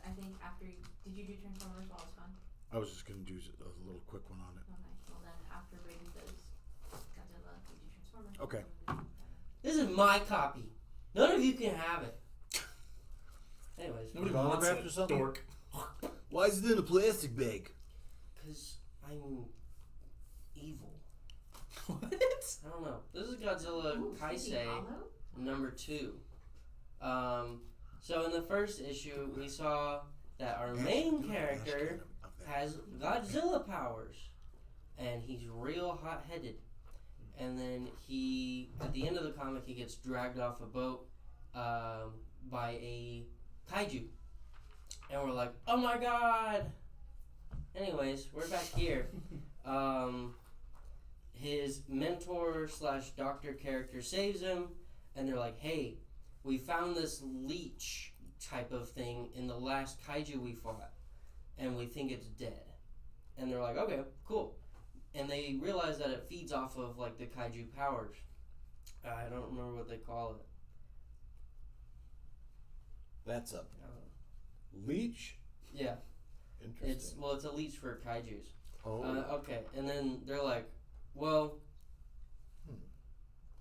I think after did you do Transformers while I was gone? I was just gonna do a little quick one on it. Okay. Well then, after Brayden does Godzilla, we do Transformers. Okay. This is my copy. None of you can have it. Anyways, Nobody Gone wants after it, something? dork. Why is it in a plastic bag? because I'm evil. What? I don't know. This is Godzilla Ooh, Sleepy Kaisei Hollow? number 2. So in the first issue, we saw that our main character has Godzilla powers, and he's real hot-headed. And then he, at the end of the comic, he gets dragged off a boat by a kaiju, and we're like, oh my god. Anyways, we're back here. His mentor / doctor character saves him, and they're like, hey, we found this leech type of thing in the last kaiju we fought, and we think it's dead. And they're like, okay, cool. And they realize that it feeds off of like the kaiju powers. I don't remember what they call it. That's a leech. Yeah, Interesting. it's a leech for kaijus. Oh. Okay, and then they're like, well,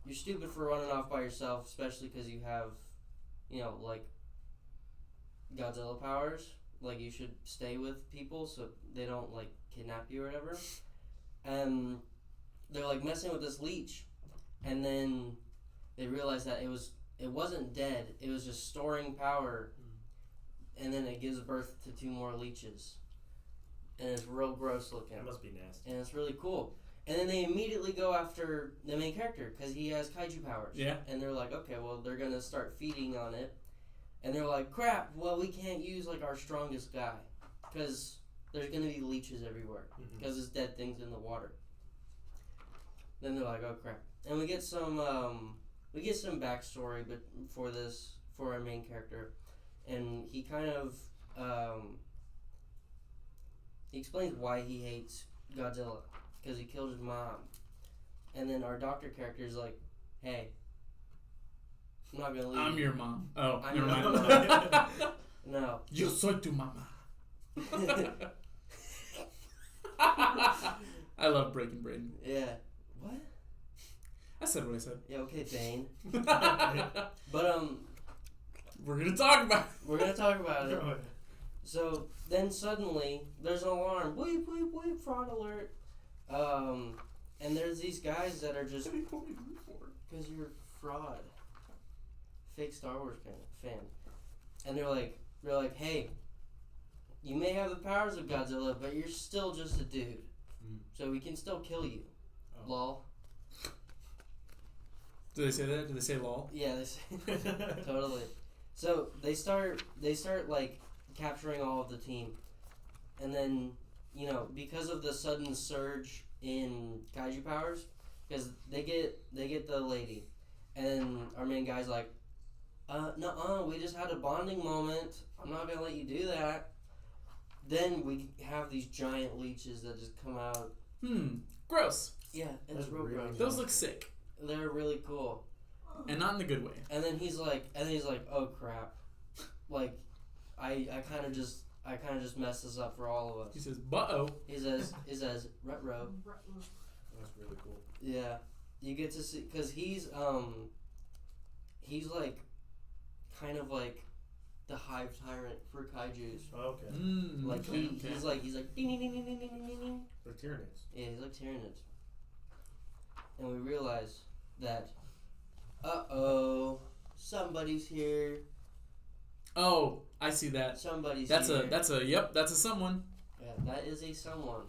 you're stupid for running off by yourself, especially because you have, like, Godzilla powers. Like, you should stay with people so they don't, like, kidnap you or whatever. And they're, like, messing with this leech. And then they realize that it wasn't dead. It was just storing power. And then it gives birth to 2 more leeches. And it's real gross looking. That must be nasty. And it's really cool. And then they immediately go after the main character because he has kaiju powers. Yeah. And they're like, okay, well, they're going to start feeding on it. And they're like, crap, well, we can't use, like, our strongest guy because there's gonna be leeches everywhere because there's dead things in the water. Then they're like, oh crap, and we get some backstory, but for our main character, and he kind of he explains why he hates Godzilla because he killed his mom, and then our doctor character is like, hey, I'm not gonna leave. I'm your mom. Oh, I'm never your mind. No. Yo soy tu mamá. I love Breaking Braden. Yeah. What? I said what I said. Yeah. Okay, Bane. But We're gonna talk about. we're gonna talk about it. So then suddenly there's an alarm. Bleep bleep bleep. Fraud alert. And there's these guys that are just because you're a fraud. Fake Star Wars fan. And they're like, hey, you may have the powers of Godzilla, but you're still just a dude. So we can still kill you. Oh. Lol. Do they say that? Do they say lol? Yeah, they say totally. So they start like capturing all of the team, and then because of the sudden surge in kaiju powers, because they get the lady, and our main guy's like, nuh-uh, we just had a bonding moment. I'm not gonna let you do that. Then we have these giant leeches that just come out. Gross. Yeah, it's That's real really gross. Those look sick, They're really cool. and not in the good way. And then he's like, oh crap, like, I kind of just messed this up for all of He us. says, "But-oh." He says, retro. That's really cool. Yeah, you get to see because he's like, kind of like the hive tyrant for kaiju's. Oh, okay. Like okay, he's like ding ding ding ding ding ding ding ding. The Tyranids. Yeah, he's like Tyranids. And we realize that, somebody's here. Oh, I see that. Somebody's That's here. that's a someone. Yeah, that is a someone.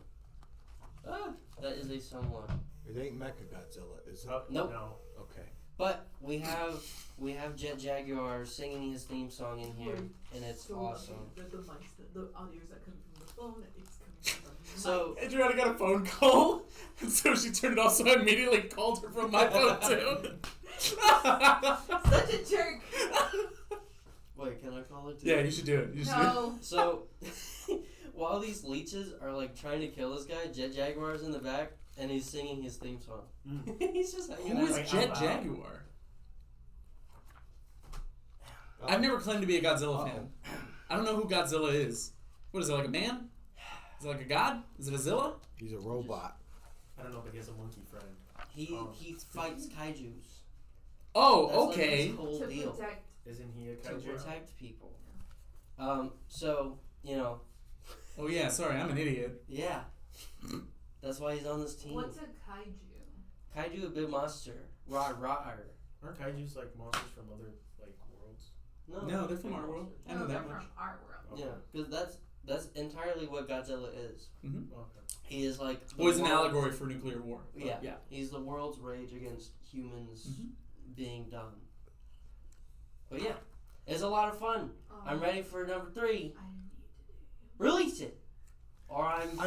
That is a someone. It ain't Mechagodzilla, is it? Nope. No. Okay. But we have Jet Jaguar singing his theme song in here, and it's awesome. The mics, the audios that come from the phone, it's coming from the So Adriana got a phone call, and so she turned it off. So I immediately called her from my phone too. Such a jerk. wait, can I call it? Yeah, you should do it. You should do it. No. So while these leeches are like trying to kill this guy, Jet Jaguar's in the back, and he's singing his theme song. He's just hanging Who out. is Like, Jet out loud. Jaguar? I've never claimed to be a Godzilla fan. I don't know who Godzilla is. What is it, like a man? Is it like a god? Is it a Zilla? He's a robot. I don't know, but he has a monkey friend. He fights kaijus. Oh, That's like okay. his whole To deal. protect. Isn't he a To kaiju? protect people. So Oh yeah, sorry, I'm an idiot. yeah, that's why he's on this team. What's a kaiju? Kaiju, a big monster. Rawr. Aren't kaijus like monsters from other like worlds? No, they're from our world. I know No, that they're much. from our world. Yeah, because that's entirely what Godzilla is. Mm-hmm. Okay. He is like the Well, he's an world's- allegory for nuclear war. Yeah, Yeah. he's the world's rage against humans Mhm. being dumb. But yeah, it's a lot of fun. I'm ready for number 3. I need to do. Release it, or I'm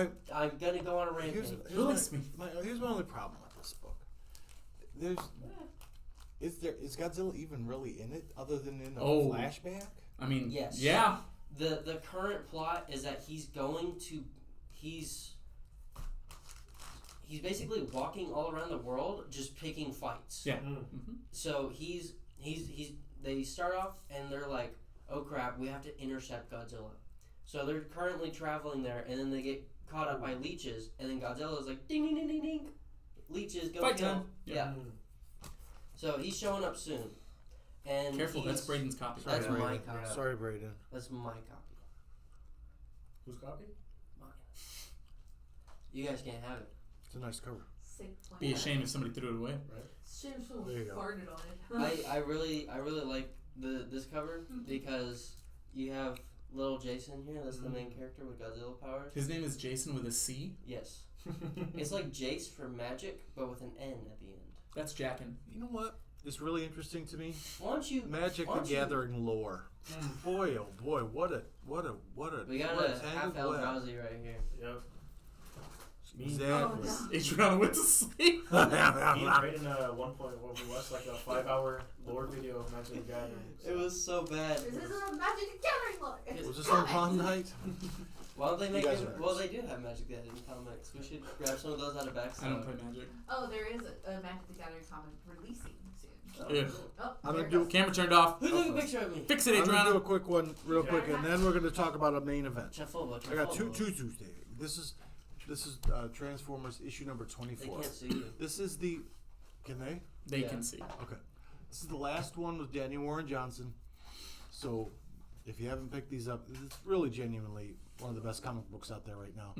gonna go on a Here's, rampage. Release me. here's my only problem with this book. Is Godzilla even really in it other than in a Oh. flashback? I mean, Yes. yeah. The current plot is that he's basically walking all around the world just picking fights. Yeah. Mm. So they start off and they're like, oh crap, we have to intercept Godzilla. So they're currently traveling there, and then they get caught up by leeches, and then Godzilla's like, ding ding ding ding ding, leeches go Fight kill. time. Yeah. Mm. So he's showing up soon, and Careful, he's- that's Braden's copy. That's Sorry, my Braden. copy. Sorry, Braden. That's my copy. Whose copy? Mine. You guys can't have it. It's a nice cover. Sick plan. Be ashamed if somebody threw it away. Shame someone There you go. farted on it. I really like this cover because you have little Jason here. That's the main character with Godzilla powers. His name is Jason with a C. Yes, it's like Jace for magic, but with an N at the end. That's Jackin. You know what? is really interesting to me. Why don't you? Magic why the don't you- Gathering lore. Boy, oh boy, what a We got what a half tangled web. Eldrazi right here. Yep. Exactly. Oh, no. Adriana went to sleep. Me right in one point where we watched like a 5-hour lore video of Magic the Gathering. It was so bad. This isn't a Magic the Gathering look. Was this on prom night? Why don't they make guys it? are Well, nerds. they do have Magic the Gathering comics. We should grab some of those out of back. I don't play Magic. Oh, there is a Magic the Gathering comic releasing soon. Yeah. Oh, I'm there gonna it do- goes. Camera turned off. Who took a picture of me? Fix it, I'm gonna do a Adriana. quick one, real quick, and then we're gonna talk about a main event. Chafoba, I got two Chafoba. Tuesday. This is Transformers issue number They 24. can't see you. This is the. Can they? They Yeah. can see. Okay. This is the last one with Danny Warren Johnson. So, if you haven't picked these up, it's really genuinely one of the best comic books out there right now.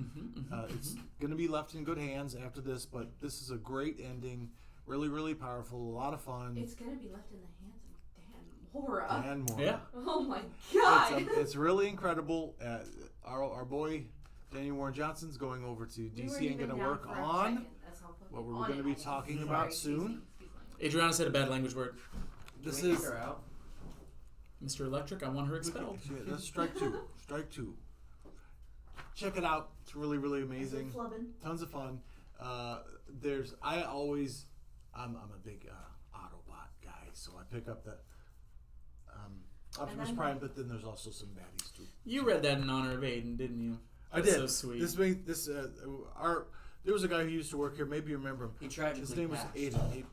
It's going to be left in good hands after this, but this is a great ending. Really, really powerful. A lot of fun. It's gonna be left in the hands of Dan Mora. And more. Yeah. Oh my god. It's really incredible. Our boy Danny Warren Johnson's going over to We DC weren't and even going to down work for a on second. That's how fucking what we're on going to it be I am. talking Sorry, about excuse soon. me, excuse my language. Adriana said a bad language word. This Can we is kick her out? Mr. Electric, I want her expelled. Yeah, that's strike two. Strike two. Check it out. It's really, really amazing. Flubbing. Tons of fun. I'm a big Autobot guy, so I pick up the Optimus then- Prime, but then there's also some baddies too. You read that in honor of Aiden, didn't you? I That's did. so sweet. There was a guy who used to work here. Maybe you remember him. He tragically His name was passed. Aiden. He,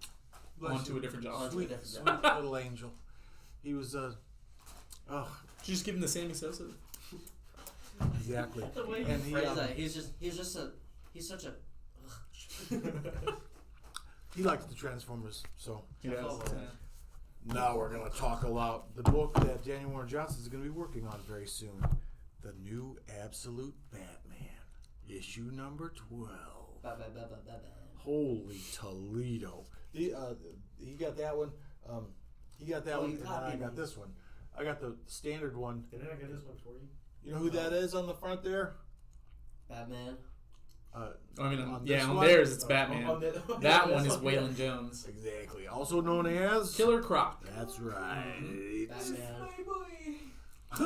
bless On to you. a different job. On to a Sweet, different sweet job. little angel. He was Did you just give him the Sammy Sosa? exactly. The way And he he, phrased that, he's such a. he liked the Transformers, so. He does. Chafoba. Now we're going to talk about the book that Danny Warren Johnson is going to be working on very soon. The new Absolute Batman, issue number 12. Ba, ba, ba, ba, ba, ba. Holy Toledo. He got that one. He got that Oh, one, you and copied I got me. this one. I got the standard one. Didn't I get this one for you? You know who that is on the front there? Batman. I mean, On yeah, this on one? theirs it's Batman. On the- That yeah, one is that's Waylon Jones. Exactly. Also known as Killer Croc. That's right. Batman.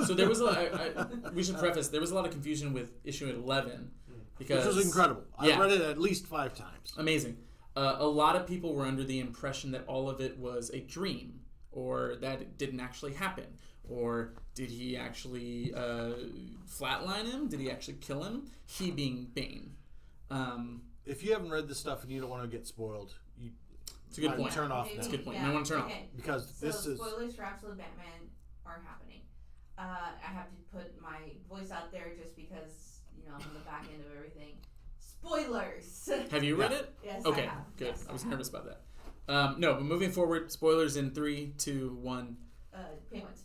So there was we should preface, there was a lot of confusion with issue 11 because Which was incredible. Yeah. I read it at least 5 times. amazing. A lot of people were under the impression that all of it was a dream, or that it didn't actually happen, or did he actually flatline him? Did he actually kill him? He being Bane. If you haven't read this stuff and you don't want to get spoiled, you It's a good probably point. turn off Maybe, now. That's a good point. You might want to turn off. Okay. Because So this is spoilers for Absolute Batman are happening. I have to put my voice out there just because I'm on the back end of everything. Spoilers. Have you read it? Yes. Okay, I have. good. Yes, I was have. nervous about that. No, but moving forward, spoilers in 3, 2, 1. Penguins.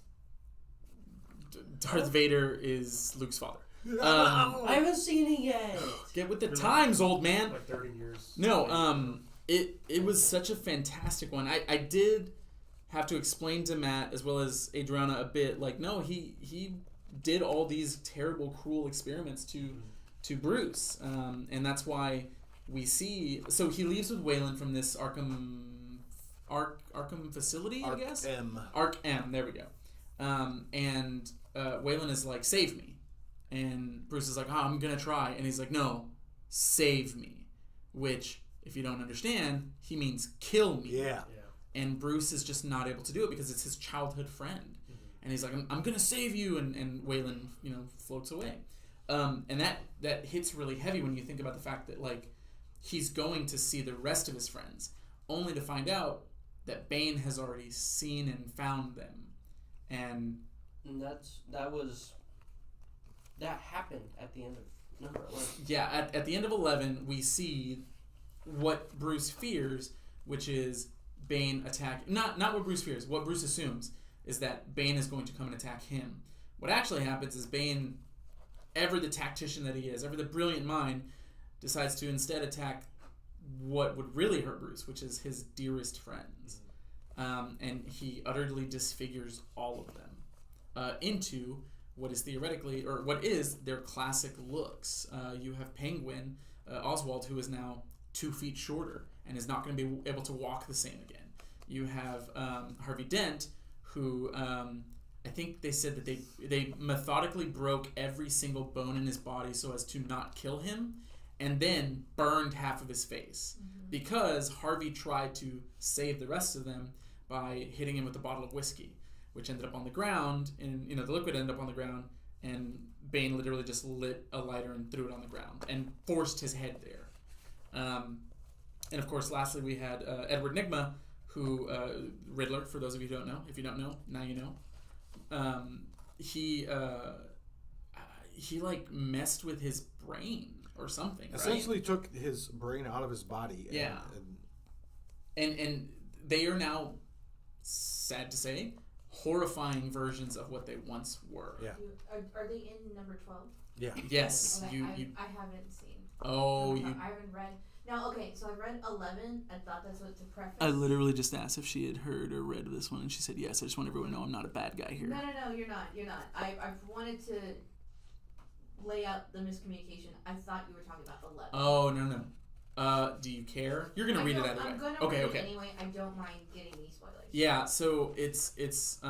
Darth Vader is Luke's father. I haven't seen it yet. Get with the times, old man. Like 30 years. No, it was such a fantastic one. I did have to explain to Matt as well as Adriana a bit, like, no, he did all these terrible, cruel experiments to Bruce, and that's why we see. So he leaves with Waylon from this Arkham facility, I guess. Arc M. There we go. And Waylon is like, save me, and Bruce is like, oh, I'm gonna try, and he's like, no, save me, which, if you don't understand, he means kill me. Yeah. And Bruce is just not able to do it because it's his childhood friend. And he's like, I'm going to save you. And Waylon, floats away. And that hits really heavy when you think about the fact that, like, he's going to see the rest of his friends, only to find out that Bane has already seen and found them. And that happened at the end of number 11. yeah, at the end of 11, we see what Bruce fears, which is Bane attack. Not what Bruce fears. What Bruce assumes is that Bane is going to come and attack him. What actually happens is Bane, ever the tactician that he is, ever the brilliant mind, decides to instead attack what would really hurt Bruce, which is his dearest friends. And he utterly disfigures all of them into what is theoretically, or what is their classic looks. You have Penguin, Oswald, who is now 2 feet shorter and is not going to be able to walk the same again. You have Harvey Dent, who I think they said that they methodically broke every single bone in his body so as to not kill him, and then burned half of his face because Harvey tried to save the rest of them by hitting him with a bottle of whiskey, which ended up on the ground, and the liquid ended up on the ground, and Bane literally just lit a lighter and threw it on the ground and forced his head there. And of course, lastly, we had Edward Nygma, who Riddler. For those of you who don't know, if you don't know, now you know. He like messed with his brain or something. Essentially took his brain out of his body. And they are now, sad to say, horrifying versions of what they once were. Yeah. Are they in number 12? Yeah. Yes. Okay, You. I haven't seen. Oh, you. I haven't read. No, okay, so I read 11. I thought that's what to preface. I literally just asked if she had heard or read this one, and she said yes. I just want everyone to know I'm not a bad guy here. No, you're not. I wanted to lay out the miscommunication. I thought you were talking about 11. Oh, no. Do you care? You're gonna read it either way. I'm gonna read it anyway. I don't mind getting these spoilers. Yeah, so it's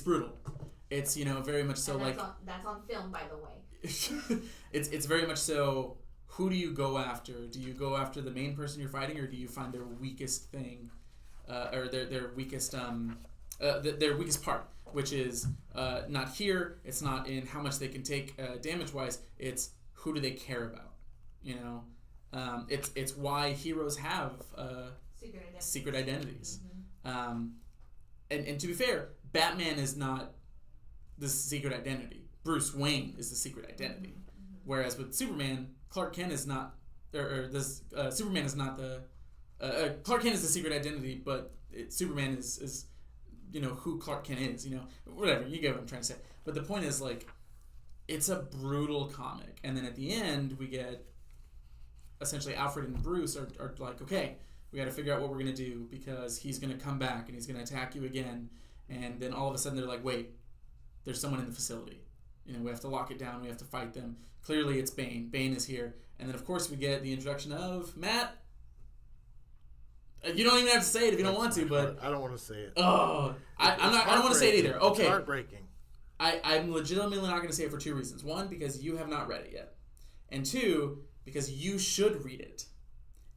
brutal. It's very much so, and like that's on film, by the way. it's very much so. Who do you go after? Do you go after the main person you're fighting, or do you find their weakest thing, or their weakest their weakest part, which is not here. It's not in how much they can take damage wise. It's who do they care about. It's why heroes have secret identities. And to be fair, Batman is not the secret identity. Bruce Wayne is the secret identity. Whereas with Superman, Clark Kent is not, Superman is not the, Clark Kent is the secret identity, but Superman is who Clark Kent is, whatever, you get what I'm trying to say. But the point is, like, it's a brutal comic. And then at the end, we get, essentially Alfred and Bruce are like, okay, we got to figure out what we're going to do because he's going to come back and he's going to attack you again. And then all of a sudden they're like, wait, there's someone in the facility. We have to lock it down. We have to fight them. Clearly it's Bane. Bane is here. And then, of course, we get the introduction of Matt. You don't even have to say it if you don't want to, but... I don't want to say it. Oh, I don't want to say it either. Okay. It's heartbreaking. I'm legitimately not going to say it for two reasons. One, because you have not read it yet. And two, because you should read it.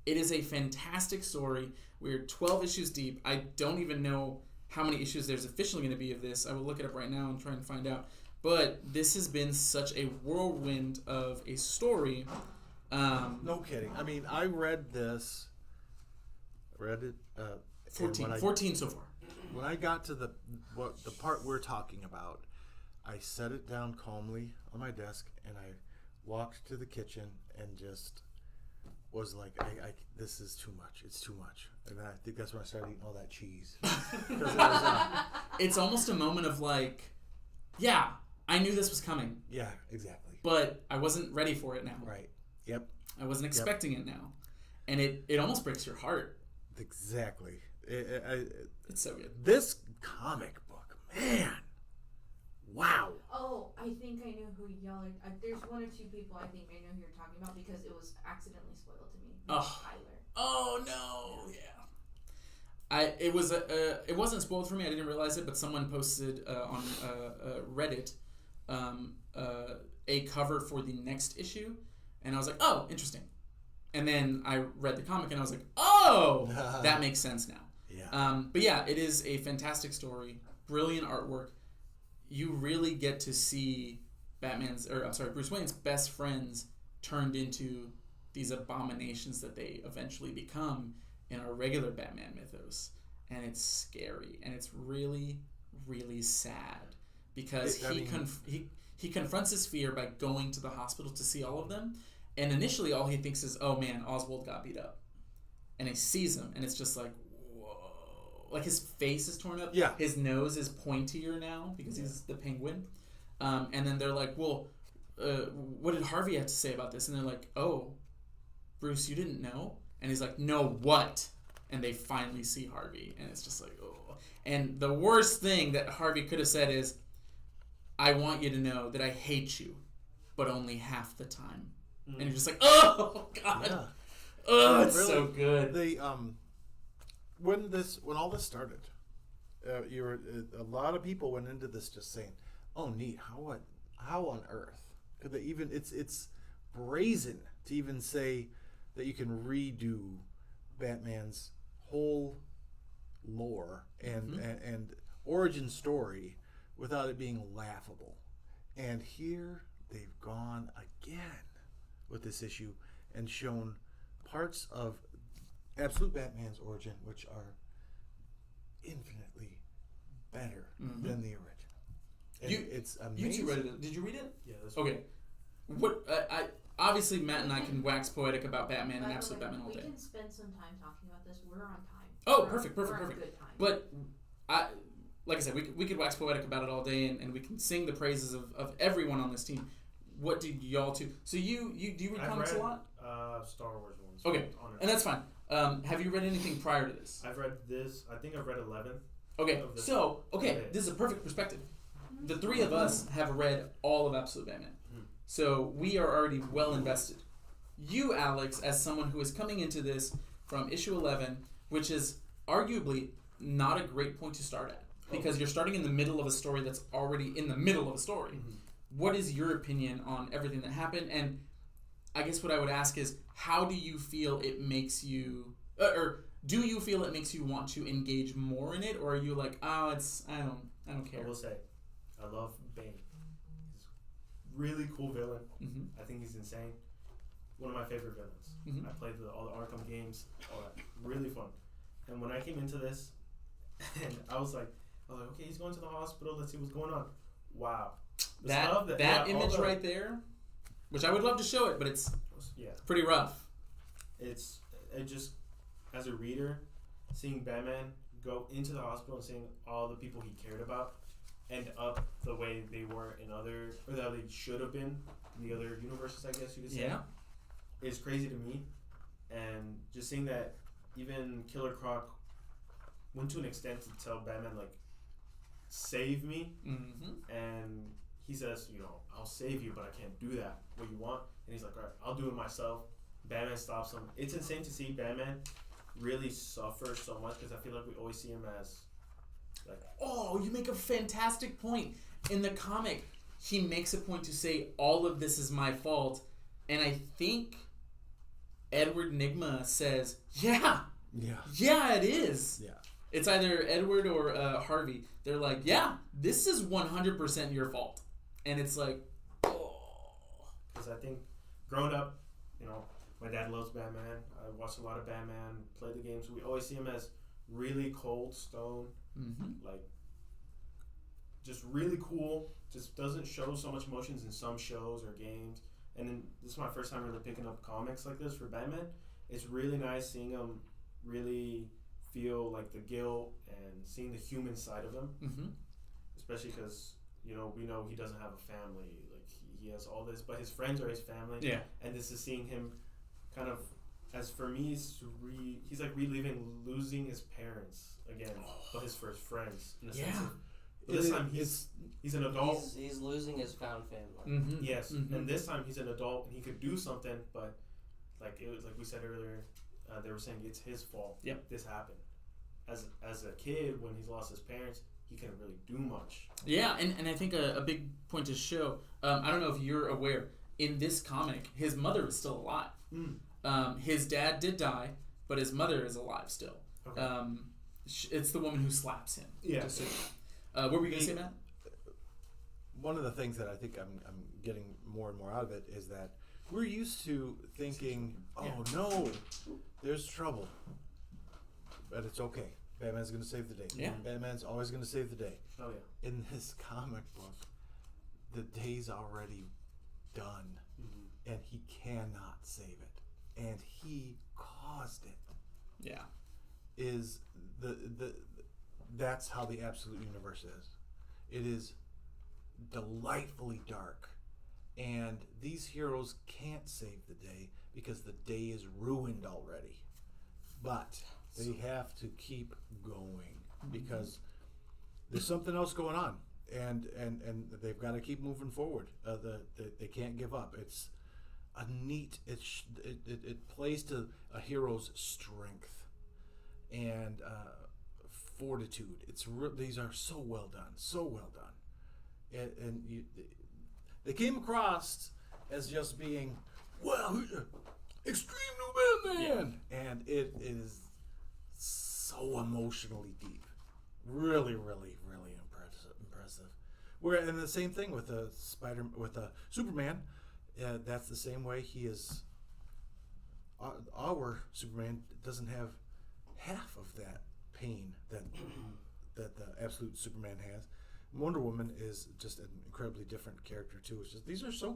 It is a fantastic story. We're 12 issues deep. I don't even know how many issues there's officially going to be of this. I will look it up right now and try and find out. But this has been such a whirlwind of a story. No kidding. I mean, I read this. Read it. 14 so far. When I got to the part we're talking about, I set it down calmly on my desk and I walked to the kitchen and just was like, this is too much. It's too much. And I think that's when I started eating all that cheese. It's almost a moment of like, yeah, I knew this was coming. Yeah, exactly. But I wasn't ready for it now. Right. Yep. I wasn't expecting it now. And it almost breaks your heart. Exactly. It's so good. This comic book, man. Wow. Oh, I think I know who y'all are. There's one or two people I think I know who you're talking about because it was accidentally spoiled to me. Tyler. Oh no! Yeah. It wasn't spoiled for me. I didn't realize it, but someone posted on Reddit a cover for the next issue, and I was like, oh, interesting. And then I read the comic, and I was like, oh, that makes sense now. Yeah. But yeah, it is a fantastic story, brilliant artwork. You really get to see Bruce Wayne's best friends turned into these abominations that they eventually become in our regular Batman mythos. And it's scary. And it's really, really sad. Because he confronts his fear by going to the hospital to see all of them. And initially all he thinks is, oh man, Oswald got beat up. And he sees him, and it's just like, whoa. Like his face is torn up. Yeah. His nose is pointier now because he's the Penguin. And then they're like, well, what did Harvey have to say about this? And they're like, oh, Bruce, you didn't know? And he's like, no, what? And they finally see Harvey, and it's just like, oh. And the worst thing that Harvey could have said is, I want you to know that I hate you, but only half the time. And you're just like, oh, God. Yeah. Oh, it's Really, so good. They when all this started, a lot of people went into this just saying, "Oh, neat. How on earth could they even? It's brazen to even say that you can redo Batman's whole lore and origin story without it being laughable." And here they've gone again with this issue and shown parts of Absolute Batman's origin which are infinitely better than the original. And it's amazing. You two read it. Did you read it? Yeah, that's Okay. What I obviously Matt and I can wax poetic about Batman and By the Absolute way, Batman all we day. can spend some time talking about this. We're on time. Oh, We're on- perfect. we're on good time. But like I said, we could wax poetic about it all day, and we can sing the praises of everyone on this team. What do y'all two? So you do you read I've comics read, a lot? Star Wars ones. Okay, On it. and that's fine. Have you read anything prior to this? I've read this. I think I've read 11. Okay, Of the- so Okay. this is a perfect perspective. The three of us have read all of Absolute Batman, so we are already well invested. You, Alex, as someone who is coming into this from issue 11, which is arguably not a great point to start at, because you're starting in the middle of a story that's already in the middle of a story. What is your opinion on everything that happened? And I guess what I would ask is, how do you feel it makes you, or do you feel it makes you want to engage more in it, or are you like, oh, I don't I care. will say, I love Bane. He's a really cool villain. Mm-hmm. I think he's insane. One of my favorite villains. I played all the Arkham games. All that. Really fun. And when I came into this, and I was like, okay, he's going to the hospital. Let's see what's going on. Wow. The stuff That yeah, all image the- right there, which I would love to show it, but it's Yeah. pretty rough. It just, as a reader, seeing Batman go into the hospital and seeing all the people he cared about end up the way they were or that they should have been in the other universes, I guess you could say. Yeah. Is crazy to me. And just seeing that even Killer Croc went to an extent to tell Batman, like, save me. And he says, I'll save you, but I can't do that. What you want? And he's like, all right, I'll do it myself. Batman stops him. It's insane to see Batman really suffer so much, because I feel like we always see him as like, Oh, you make a fantastic point. In the comic, he makes a point to say, all of this is my fault. And I think Edward Nygma says, yeah, it is. Yeah. It's either Edward or Harvey. They're like, yeah, this is 100% your fault. And it's like, because I think growing up, my dad loves Batman. I watched a lot of Batman, played the games. We always see him as really cold stone, like just really cool. Just doesn't show so much emotions in some shows or games. And then this is my first time really picking up comics like this for Batman. It's really nice seeing him really feel like the guilt and seeing the human side of him, especially because we know he doesn't have a family. Like he has all this, but his friends are his family. Yeah. And this is seeing him kind of, as for me, he's like reliving losing his parents again, but his first friends in a sense. But this time he's an adult. He's losing his found family. Yes, and this time he's an adult and he could do something, but like it was like we said earlier, they were saying it's his fault. Yep. This happened. As a kid, when he's lost his parents, he couldn't really do much. Yeah, and I think a big point to show, I don't know if you're aware, in this comic, his mother is still alive. His dad did die, but his mother is alive still. Okay. It's the woman who slaps him. Yeah. Just so, what were you going to say, Matt? One of the things that I think I'm getting more and more out of it is that we're used to thinking, no, there's trouble, but it's okay. Batman's going to save the day. Yeah. Batman's always going to save the day. Oh yeah. In this comic book, the day's already done, and he cannot save it, and he caused it. Yeah. Is that's how the absolute universe is. It is delightfully dark, and these heroes can't save the day because the day is ruined already. But they have to keep going because there's something else going on, and they've got to keep moving forward. They can't give up. It's a neat. It plays to a hero's strength, and fortitude. These are so well done, and they came across as just being, well, extreme new Batman, and it is so emotionally deep, really, really, really impressive. And the same thing with Superman. That's the same way he is. Our Superman doesn't have half of that pain that the absolute Superman has. Wonder Woman is just an incredibly different character too. It's just these are so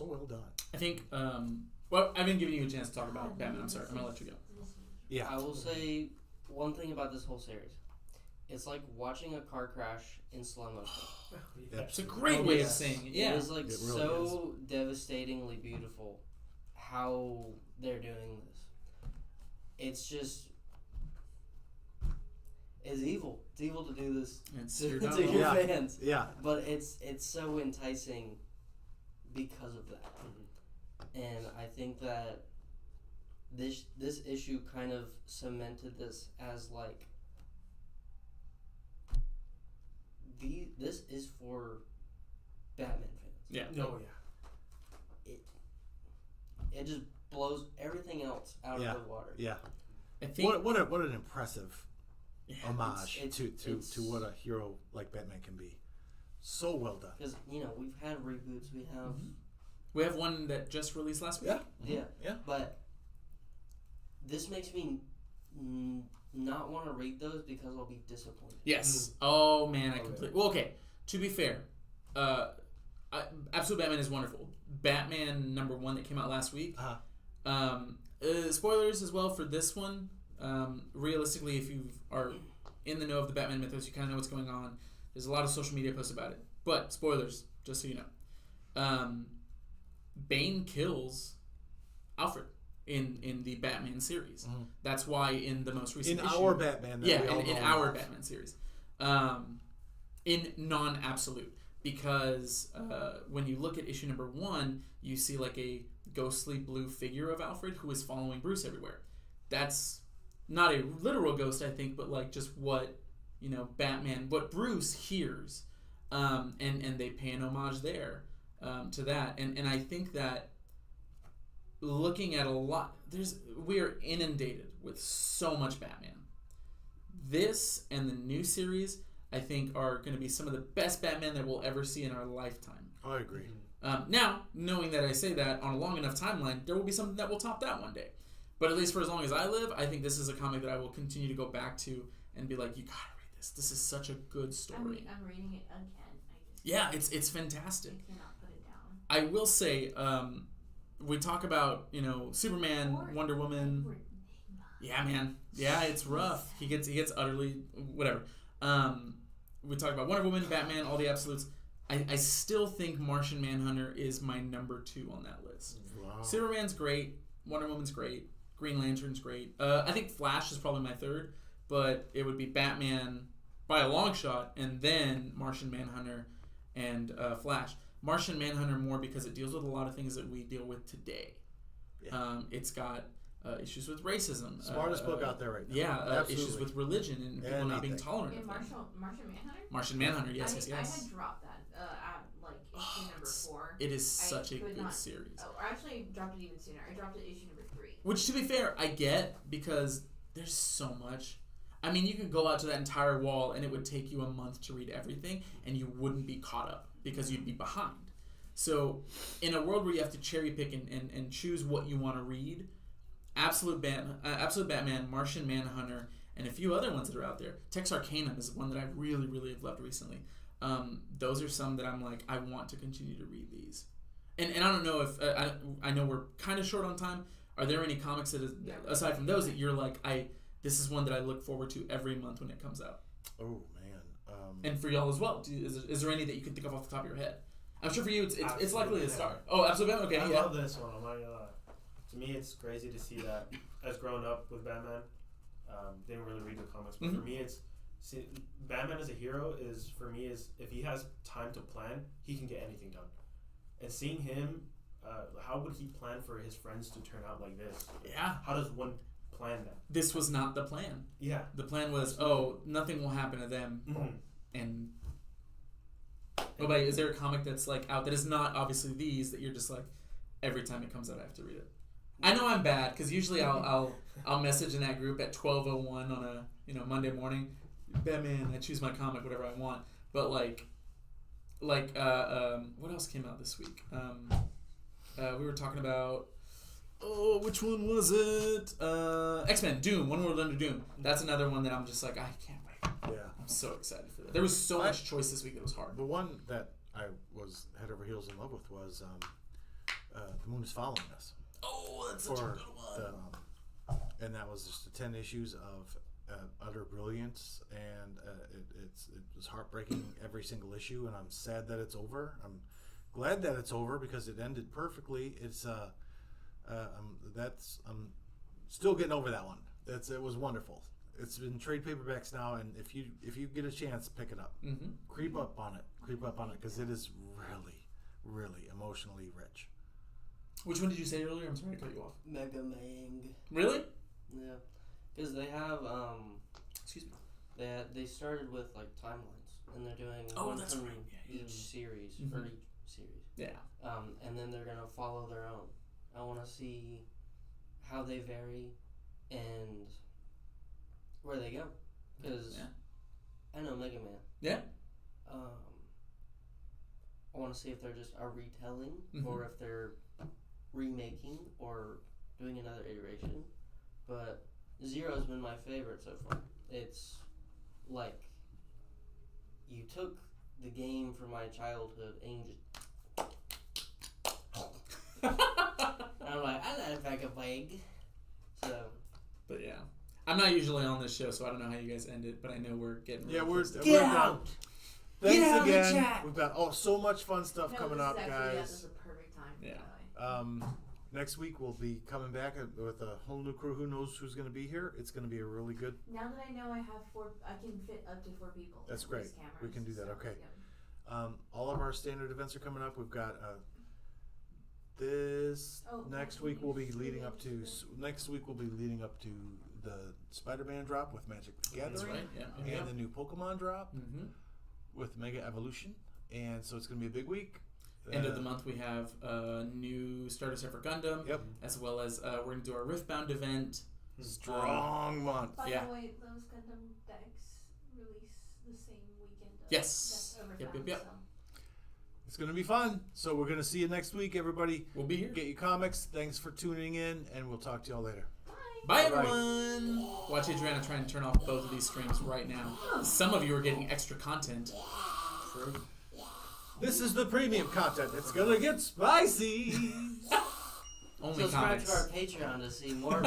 well done. I think. Well, I've been giving you a chance to talk about Batman. I'm sorry. I'm gonna let you go. Yeah, I will say one thing about this whole series. It's like watching a car crash in slow motion. It's a great way of Yes. saying it. Yeah. It is like It really so devastatingly beautiful how they're doing this. It's just it's evil. It's evil to do this It's to you're your not wrong. Yeah. fans. yeah. But it's so enticing because of that. And I think that this issue kind of cemented this as like this is for Batman fans. Yeah. No, It just blows everything else out Yeah. of the water. Yeah. I think. What an impressive Yeah, homage it's- to what a hero like Batman can be. So well done. Because we've had reboots. We have We have one that just released last week. Yeah. yeah. But this makes me not want to read those because I'll be disappointed. Yes. Oh man, I Oh, completely. Well, okay. To be fair, Absolute Batman is wonderful. Batman #1 that came out last week. Spoilers as well for this one. Realistically, if you are in the know of the Batman mythos, you kind of know what's going on. There's a lot of social media posts about it. But spoilers, just so you know. Bane kills Alfred in the Batman series. Mhm. That's why in the most recent In issue, our Batman, that we all in know our of. Batman series, in non-absolute, because when you look at issue #1, you see like a ghostly blue figure of Alfred who is following Bruce everywhere. That's not a literal ghost, I think, but like just what Batman, what Bruce hears, and they pay an homage there to that, and I think that looking at a lot, we are inundated with so much Batman. This and the new series, I think, are going to be some of the best Batman that we'll ever see in our lifetime. I agree. Now, knowing that I say that on a long enough timeline, there will be something that will top that one day. But at least for as long as I live, I think this is a comic that I will continue to go back to and be like, you gotta read this. This is such a good story. I'm reading it again. Yeah, it's fantastic. I cannot put it down. I will say, we talk about Superman, Or Wonder Woman. Edward Nygma. Yeah, man. Yeah, it's rough. He gets utterly whatever. We talk about Wonder Woman, Batman, all the absolutes. I still think Martian Manhunter is my #2 on that list. Wow. Superman's great. Wonder Woman's great. Green Lantern's great. I think Flash is probably my 3rd, but it would be Batman by a long shot, and then Martian Manhunter and Flash. Martian Manhunter more because it deals with a lot of things that we deal with today. Yeah. It's got issues with racism. Smartest book out there right now. Yeah, Absolutely. issues with religion and people not being Anything. tolerant In of that. Martian Manhunter? Martian Manhunter, yes. I had dropped that at like issue #4. It is such a could good not- series. Oh, I actually dropped it even sooner. I dropped it issue #3. Which, to be fair, I get because there's so much. I mean, you could go out to that entire wall and it would take you a month to read everything and you wouldn't be caught up because you'd be behind. So, in a world where you have to cherry pick and choose what you want to read, Absolute Batman, Martian Manhunter, and a few other ones that are out there. Tex Arcanum is one that I really, really have loved recently. Those are some that I'm like, I want to continue to read these. And I don't know if I know we're kind of short on time. Are there any comics that aside from those that you're like, this is one that I look forward to every month when it comes out? Oh man. And for y'all as well, is there any that you can think of off the top of your head? I'm sure for you it's Absolute likely to Batman. start. Oh, Absolute Batman. Okay, I yeah. love this one. I'm not gonna lie. To me, it's crazy to see that as growing up with Batman. Didn't really read the comics, but for me, Batman as a hero is if he has time to plan, he can get anything done. And seeing him, how would he plan for his friends to turn out like this? Yeah. How does one planned that. This was not the plan. Yeah. The plan was, oh, nothing will happen to them, Mm-hmm. and what about you? Is there a comic that's like out that is not obviously these that you're just like every time it comes out I have to read it? I know I'm bad because usually I'll message in that group at 12:01 on a Monday morning, Batman. I choose my comic, whatever I want. But like what else came out this week? We were talking about which one was it? X-Men Doom, One World Under Doom. That's another one that I'm just like I can't wait. Yeah. I'm so excited for that. There was so much choice this week that was hard. The one that I was head over heels in love with was The Moon is Following Us. Oh, that's such a good one. And that was just the 10 issues of utter brilliance, and it was heartbreaking every single issue, and I'm sad that it's over. I'm glad that it's over because it ended perfectly. It's I'm still getting over that one. It was wonderful. It's in trade paperbacks now, and if you get a chance, pick it up. Mm-hmm. Creep up on it because it is really, really emotionally rich. Which one did you say earlier? I'm sorry to cut you off. Mega Mang. Really? Yeah, because they have Excuse me. they started with like timelines, and they're doing Oh, one that's from right. Yeah, each series Mhm. or each series. Yeah. And then they're gonna follow their own. I want to see how they vary and where they go, because Yeah. I know Mega Man. Yeah. I want to see if they're just a retelling Mhm. or if they're remaking or doing another iteration. But Zero's been my favorite so far. It's like you took the game from my childhood and you just I'm like, I like Mega Mang. So But yeah. I'm not usually on this show, so I don't know how you guys end it, but I know we're getting Yeah, really we're close to- we're done. Thanks Get out of the again. chat. We've got so much fun stuff No, coming this up, is actually, guys. this is a perfect time. Yeah. by the way. Next week we'll be coming back with a whole new crew. Who knows who's going to be here? It's going to be a really good. Now that I know I have I can fit up to 4 people. That's with great. these cameras, We can do that. so, Okay. yeah. All of our standard events are coming up. We've got this Oh, next week. We'll be leading up to the Spider-Man drop with Magic the Gathering, That's right. Yeah. and Yeah. the new Pokemon drop Mm-hmm. with Mega Evolution. And so it's going to be a big week. End of the month, we have a new Starter Set for Gundam, Yep. as well as we're going to do our Riftbound event. Strong month. By Yeah. the way, those Gundam decks release the same weekend. Yes. That's Yep, Overbound, yep. so. It's going to be fun. So we're going to see you next week, everybody. We'll be here. Get your comics. Thanks for tuning in, and we'll talk to y'all later. Bye, Bye-bye. everyone. Watch Adriana try and turn off both of these streams right now. Some of you are getting extra content. True. This is the premium content. It's going to get spicy. Only subscribe comics. to our Patreon to see more